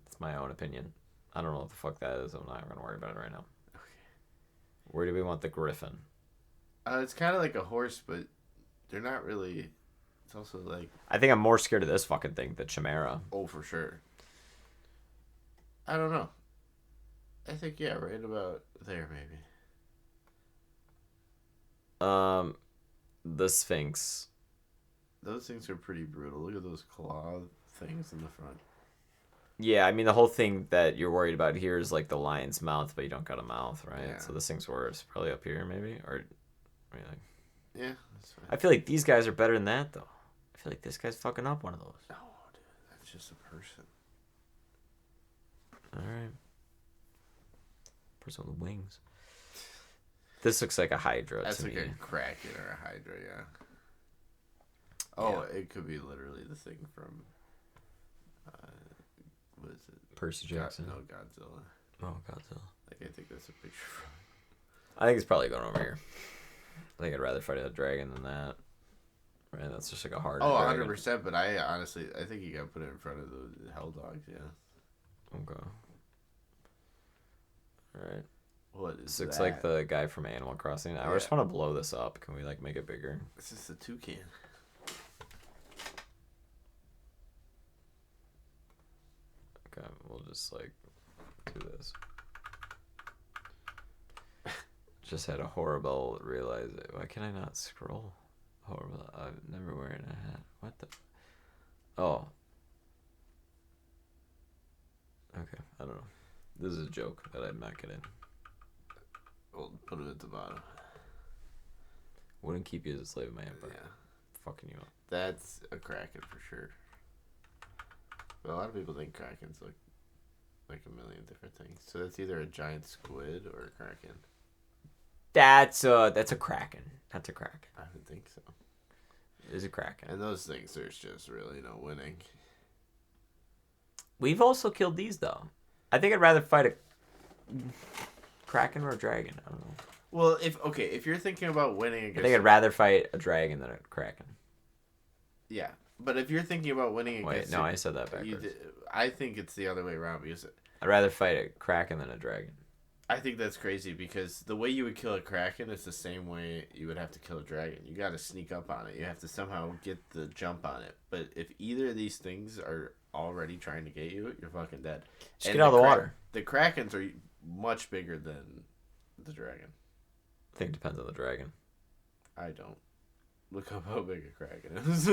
That's my own opinion. I don't know what the fuck that is. I'm not gonna worry about it right now. Okay. Where do we want the griffin? It's kind of like a horse, but they're not really. It's also like. I think I'm more scared of this fucking thing, the chimera. Oh, for sure. I don't know. I think right about there maybe. The sphinx. Those things are pretty brutal. Look at those claw things in the front. Yeah, I mean the whole thing that you're worried about here is like the lion's mouth, but you don't got a mouth, right? Yeah. So this thing's worse. Probably up here, maybe, or. Yeah, that's fine. I feel like these guys are better than that, though. I feel like this guy's fucking up one of those. No, dude, that's just a person. All right. Person with wings. This looks like a hydra that's to like me. a kraken or a hydra, yeah. Oh, yeah. It could be literally the thing from. What is it? Percy Jackson. Godzilla. Oh, Godzilla. Like I think that's a picture from. I think it's probably going over here. I think I'd rather fight a dragon than that. Right, that's just like a harder. 100%. But I think you got to put it in front of the hell dogs. Yeah. Okay. All right. What is this looks that? like the guy from Animal Crossing. I just want to blow this up. Can we like make it bigger? This is the toucan. Okay, we'll just like do this. Just had a horrible realize. Why can I not scroll? Horrible. I've never wearing a hat. What the? Oh. Okay, I don't know. This is a joke that I'm not getting. We'll put it at the bottom. Wouldn't keep you as a slave of my empire. Yeah. Fucking you up. That's a kraken for sure. But a lot of people think krakens look like a million different things. So that's either a giant squid or a kraken. That's a kraken. That's a kraken. I would think so. It is a kraken. And those things, there's just really no winning. We've also killed these though. I think I'd rather fight a kraken or a dragon. I don't know. Well, if you're thinking about winning against, I think I'd rather fight a dragon than a kraken. Yeah, but if you're thinking about winning against, wait, no, I said that backwards. I think it's the other way around because I'd rather fight a kraken than a dragon. I think that's crazy because the way you would kill a kraken is the same way you would have to kill a dragon. You got to sneak up on it. You have to somehow get the jump on it. But if either of these things are already trying to get you, you're fucking dead. Just get out of the water. The krakens are much bigger than the dragon. I think it depends on the dragon. I don't. Look up how big a kraken is.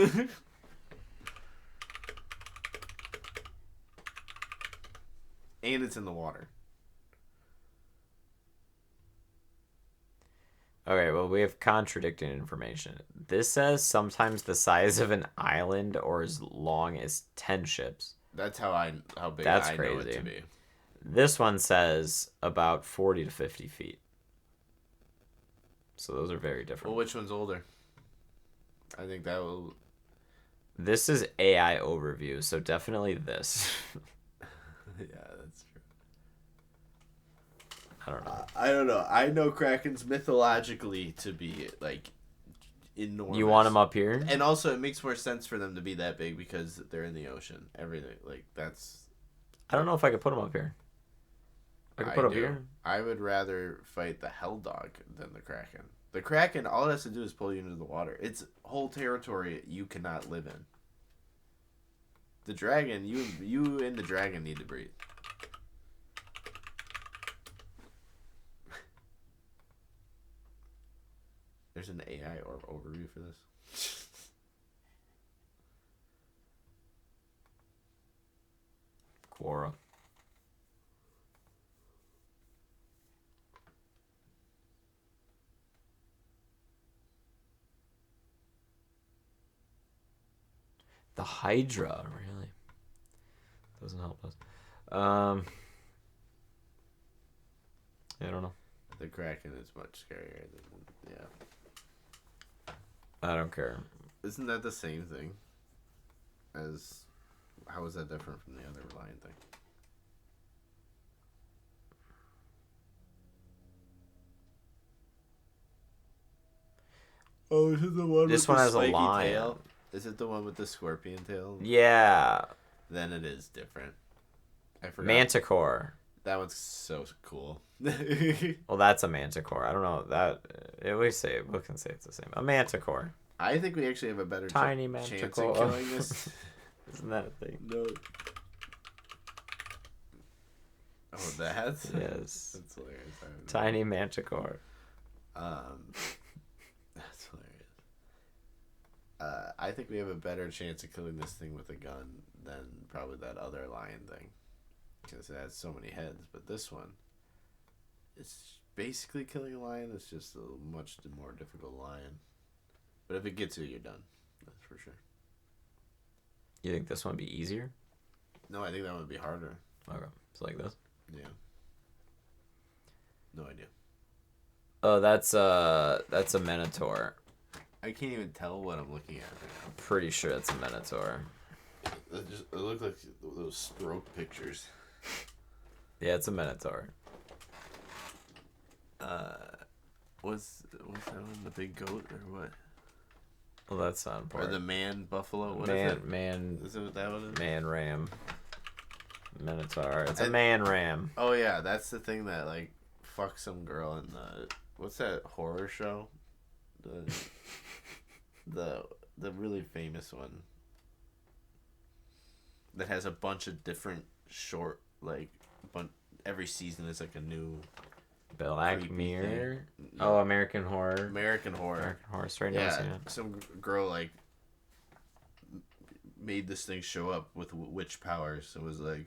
And it's in the water. Okay, well, we have contradicting information. This says sometimes the size of an island or as long as 10 ships. That's how big That's I crazy. know it to be. This one says about 40 to 50 feet. So those are very different. Well, which one's older? I think that will... This is AI overview, so definitely this. Yeah, that's true. I don't know. I don't know. I know krakens mythologically to be, like, enormous. You want them up here? And also, it makes more sense for them to be that big because they're in the ocean. Everything. Like, that's... I don't know if I could put them up here. I could put them here. I would rather fight the hell dog than the kraken. The kraken, all it has to do is pull you into the water. It's whole territory you cannot live in. The dragon, you and the dragon need to breathe. There's an AI overview for this. Quora. The Hydra, really? Doesn't help us. Yeah, I don't know. The kraken is much scarier than yeah. I don't care. Isn't that the same thing? As how is that different from the other lion thing? Oh, is it the one This with one the has a spiky lion. tail? Is it the one with the scorpion tail? Yeah. Then it is different. I forgot. Manticore. That one's so cool. Well, that's a manticore. I don't know that. We can say it's the same. A manticore. I think we actually have a better Tiny chance manticore. of killing this. Isn't that a thing? No. Oh, that's Yes. that's hilarious. Tiny manticore. That's hilarious. I think we have a better chance of killing this thing with a gun than probably that other lion thing, because it has so many heads. But this one, it's basically killing a lion. It's just a much more difficult lion. But if it gets you, you're done. That's for sure. You think this one would be easier? No, I think that would be harder. Okay, it's like this. Yeah. No idea. Oh, that's a minotaur. I can't even tell what I'm looking at right now. Pretty sure it's a minotaur. It looked like those stroke pictures. Yeah, it's a minotaur. What's that one? The big goat or what? Well, that's not Or important. the man buffalo? What is it? Is it what that one is? Man ram. Minotaur. It's a man ram. Oh yeah, that's the thing that like fucks some girl in the what's that horror show? The really famous one that has a bunch of different short every season is like a new Black creepy Mirror. thing. Oh, American Horror. American Horror. American Horror Story. Yeah, some girl like made this thing show up with witch powers. It was like,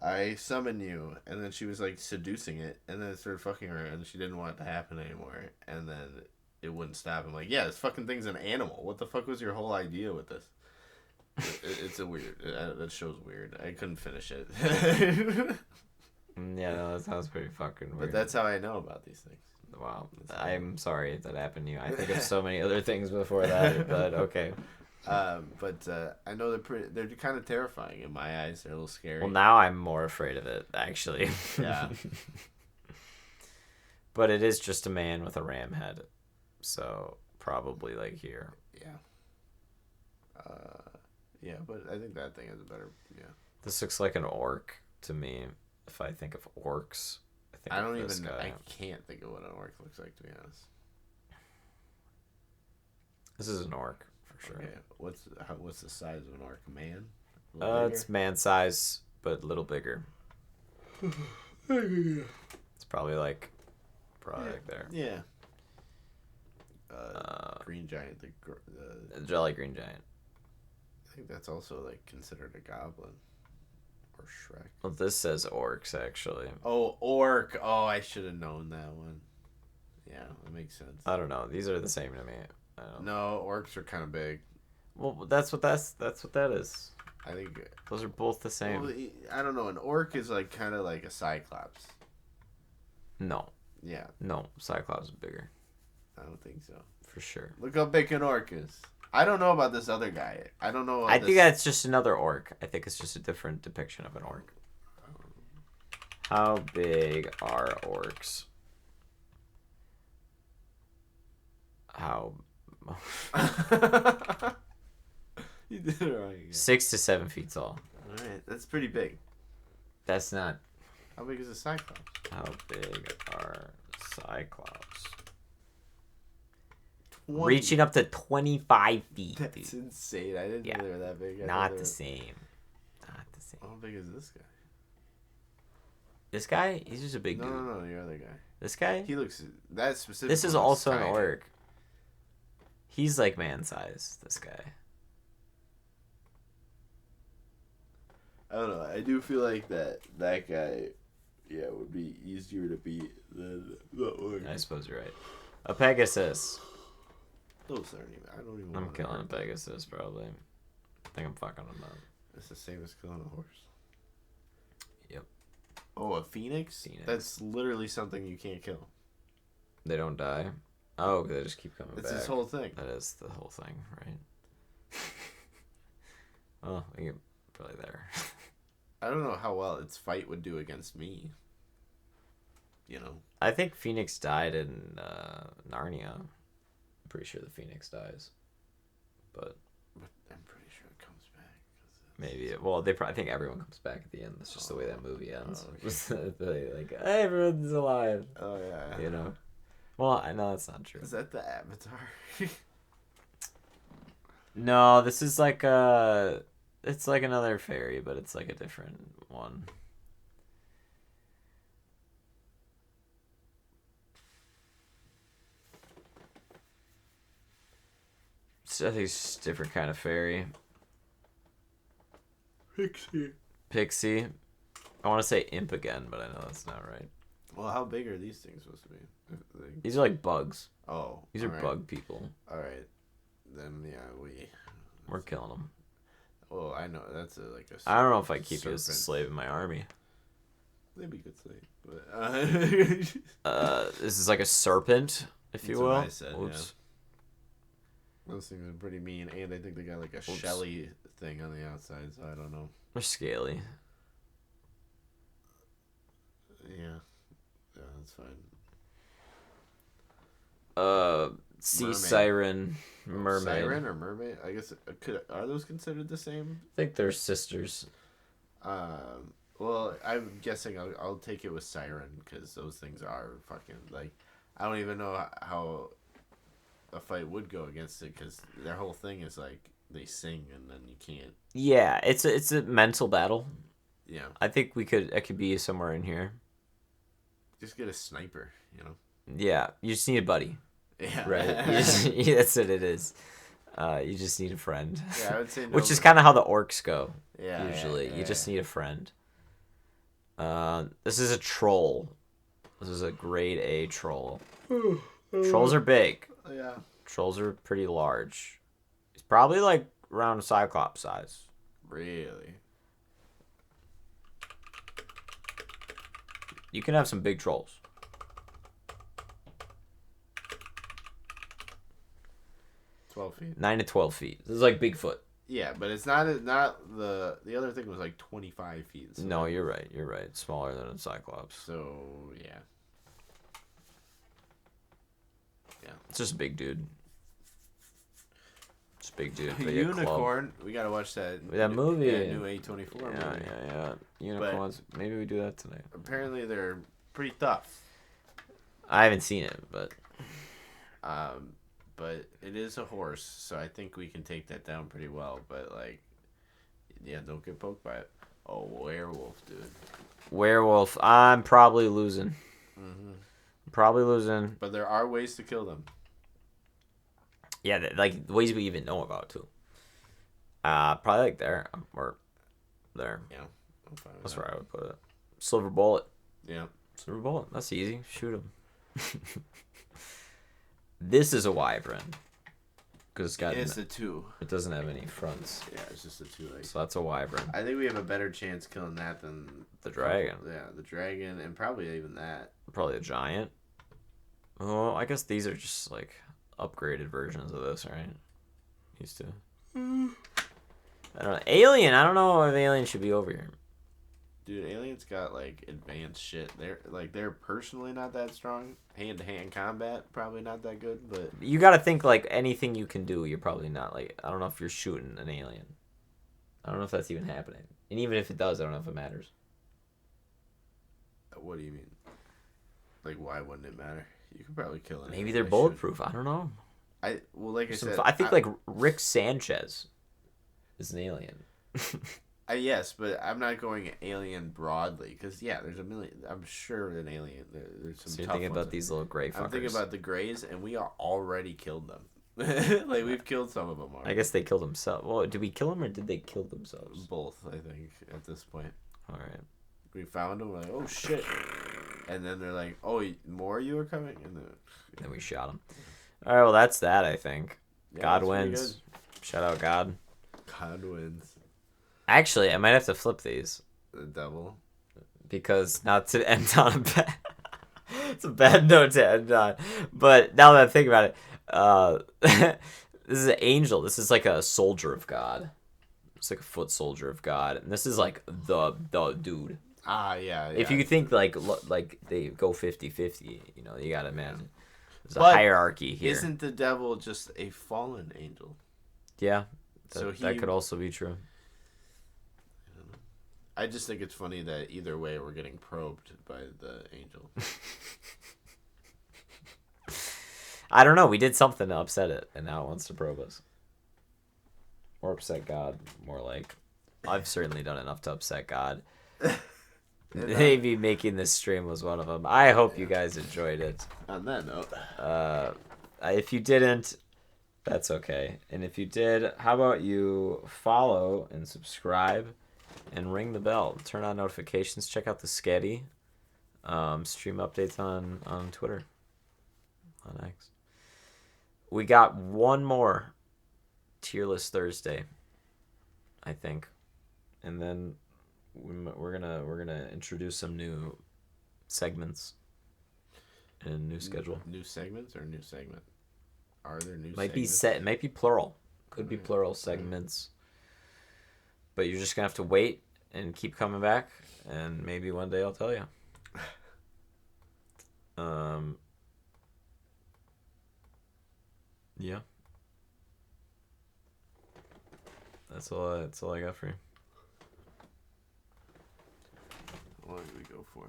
I summon you, and then she was like seducing it, and then it started fucking her, and she didn't want it to happen anymore, and then it wouldn't stop. I'm like, yeah, this fucking thing's an animal. What the fuck was your whole idea with this? It's a weird. That show's weird. I couldn't finish it. Yeah, no, that sounds pretty fucking weird. But that's how I know about these things. Wow. I'm sorry that happened to you. I think of so many other things before that, but okay. But I know they're kind of terrifying in my eyes. They're a little scary. Well, now I'm more afraid of it, actually. Yeah. But it is just a man with a ram head. So, probably like here. Yeah. Yeah, but I think that thing has a better, yeah. This looks like an orc to me. If I think of orcs, I can't think of what an orc looks like, to be honest. This is an orc, for sure. Okay, what's the size of an orc? Man? It's man size, but a little bigger. It's probably like there. Yeah. Green giant, the Jolly green giant. I think that's also like considered a goblin or Shrek. Well, this says orcs actually. Oh, orc. Oh, I should have known that one. Yeah, that makes sense. I don't know. These are the same to me. No, orcs are kind of big. Well, that's what that is. I think Those are both the same. Well, I don't know. An orc is like kind of like a cyclops. No. Yeah. No, Cyclops is bigger. I don't think so. For sure. Look how big an orc is. I don't know about this other guy. I don't know. I think that's just another orc. I think it's just a different depiction of an orc. How big are orcs? How? You did it wrong again. 6 to 7 feet tall. All right, that's pretty big. That's not. How big is a cyclops? How big are cyclops? 20. Reaching up to 25 feet. That's Dude. insane. I didn't know they were that big. Not the same. Not the same. How big is this guy? This guy? He's just a big dude. No, the other guy. This guy? He looks. That specific. This is one also an tiny. orc. He's like man size, this guy. I don't know. I do feel like that guy, yeah, would be easier to beat than the orc. I suppose you're right. A Pegasus. Those aren't even. I don't even. I'm want killing a Pegasus, probably. I think I'm fucking him up. It's the same as killing a horse. Yep. Oh, a phoenix? Phoenix. That's literally something you can't kill. They don't die. Oh, they just keep coming That's back. his whole thing. That is the whole thing, right? Oh, we get probably there. I don't know how well its fight would do against me. You know. I think Phoenix died in Narnia. pretty sure the Phoenix dies. But I'm pretty sure it comes back. Maybe. Well, I think everyone comes back at the end. That's just the way that movie ends. Okay. Like, hey, everyone's alive. Oh, yeah. You know? Well, I know that's not true. Is that the Avatar? No, this is like it's like another fairy, but it's like a different one. So I think it's just a different kind of fairy. Pixie. I want to say imp again, but I know that's not right. Well, how big are these things supposed to be? These are like bugs. Oh. These are bug people. All right. Then, yeah, we're killing them. Well, I know. That's I don't know if I keep you as a slave in my army. They'd be good slave. But, this is like a serpent, if you will. What I said, Oops. Yeah. Those things are pretty mean, and I think they got like a shelly thing on the outside, so I don't know. They're scaly. Yeah. Yeah, that's fine. Sea Mermaid. siren, mermaid. Siren or mermaid? I guess are those considered the same? I think they're sisters. Well, I'm guessing I'll take it with siren because those things are fucking like I don't even know how a fight would go against it because their whole thing is like they sing and then you can't. Yeah, it's a mental battle. Yeah. I think it could be somewhere in here. Just get a sniper, you know. Yeah, you just need a buddy. Yeah. Right. That's what it is. You just need a friend. Yeah, I would say. Which is kind of how the orcs go. Yeah. Usually, yeah, you just need a friend. This is a troll. This is a grade A troll. Trolls are big. Yeah. Trolls are pretty large. It's probably like around a cyclops size. Really. You can have some big trolls. $12 9 to 12 feet. This is like Bigfoot. Yeah, but it's not the other thing was like 25 feet. So No, you're right. You're right. Smaller than a cyclops. So yeah. Yeah. It's just a big dude. Just a big dude. But Unicorn. We gotta watch that. That movie. Yeah, new A24 movie. Yeah. Unicorns. Maybe we do that tonight. Apparently they're pretty tough. I haven't seen it, but it is a horse, so I think we can take that down pretty well. But like, yeah, don't get poked by it. Oh, werewolf, dude. Werewolf. I'm probably losing. Mm-hmm. Probably losing. But there are ways to kill them. Yeah, like ways we even know about too. Probably like there or there. Yeah, I'm fine with That's that. where I would put it. Silver bullet. Yeah. Silver bullet. That's easy. Shoot him. This is a wyvern. Because It's a 2. It doesn't have any fronts. Yeah, it's just a 2. Like, So that's a wyvern. I think we have a better chance killing that than The dragon. Yeah, the dragon, and probably even that. Probably a giant. Oh, I guess these are just like upgraded versions of this, right? Used to. I don't know. Alien. I don't know if Alien should be over here. Dude, aliens got like advanced shit. They're personally not that strong. Hand to hand combat probably not that good, but You got to think like anything you can do. You're probably not like. I don't know if you're shooting an alien. I don't know if that's even happening. And even if it does, I don't know if it matters. what do you mean? Like, why wouldn't it matter? You could probably kill it. Maybe they're bulletproof. I don't know. Like I said, I think like Rick Sanchez is an alien. yes, but I'm not going alien broadly because yeah, there's a million. I'm sure an alien. There's some. So you're tough thinking ones. about these little gray fuckers. I'm thinking about the grays, and we are already killed them. Like we've killed some of them already. I guess they killed themselves. Well, did we kill them or did they kill themselves? Both, I think, at this point. All right. We found them. We're like, oh shit, and then they're like, oh, more of you are coming, and Then we shot them. All right. Well, that's that. I think. yeah, God that's pretty wins. Shout out God. good. God wins. Actually, I might have to flip these The devil. because not to end on a bad. It's a bad note to end on, but now that I think about it, this is an angel. This is like a soldier of God. It's like a foot soldier of God, and this is like the dude. Ah, yeah. If you think like they go 50-50, you know, you gotta imagine. There's a But hierarchy here. Isn't the devil just a fallen angel? Yeah, So that could also be true. I just think it's funny that either way we're getting probed by the angel. I don't know. We did something to upset it, and now it wants to probe us. Or upset God, more like. I've certainly done enough to upset God. Maybe making this stream was one of them. I hope you guys enjoyed it. On that note. If you didn't, that's okay. And if you did, how about you follow and subscribe and ring the bell. Turn on notifications. Check out the Sketty. Stream updates on Twitter. On X. We got one more tier list Thursday, I think. And then we're gonna introduce some new segments and new schedule. New segments or new segment? Are there new might segments? Might be plural. Could be plural segments. But you're just gonna have to wait and keep coming back, and maybe one day I'll tell you. Yeah. That's all I got for you. How long did we go for?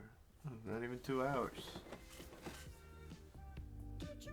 Not even 2 hours. Touch your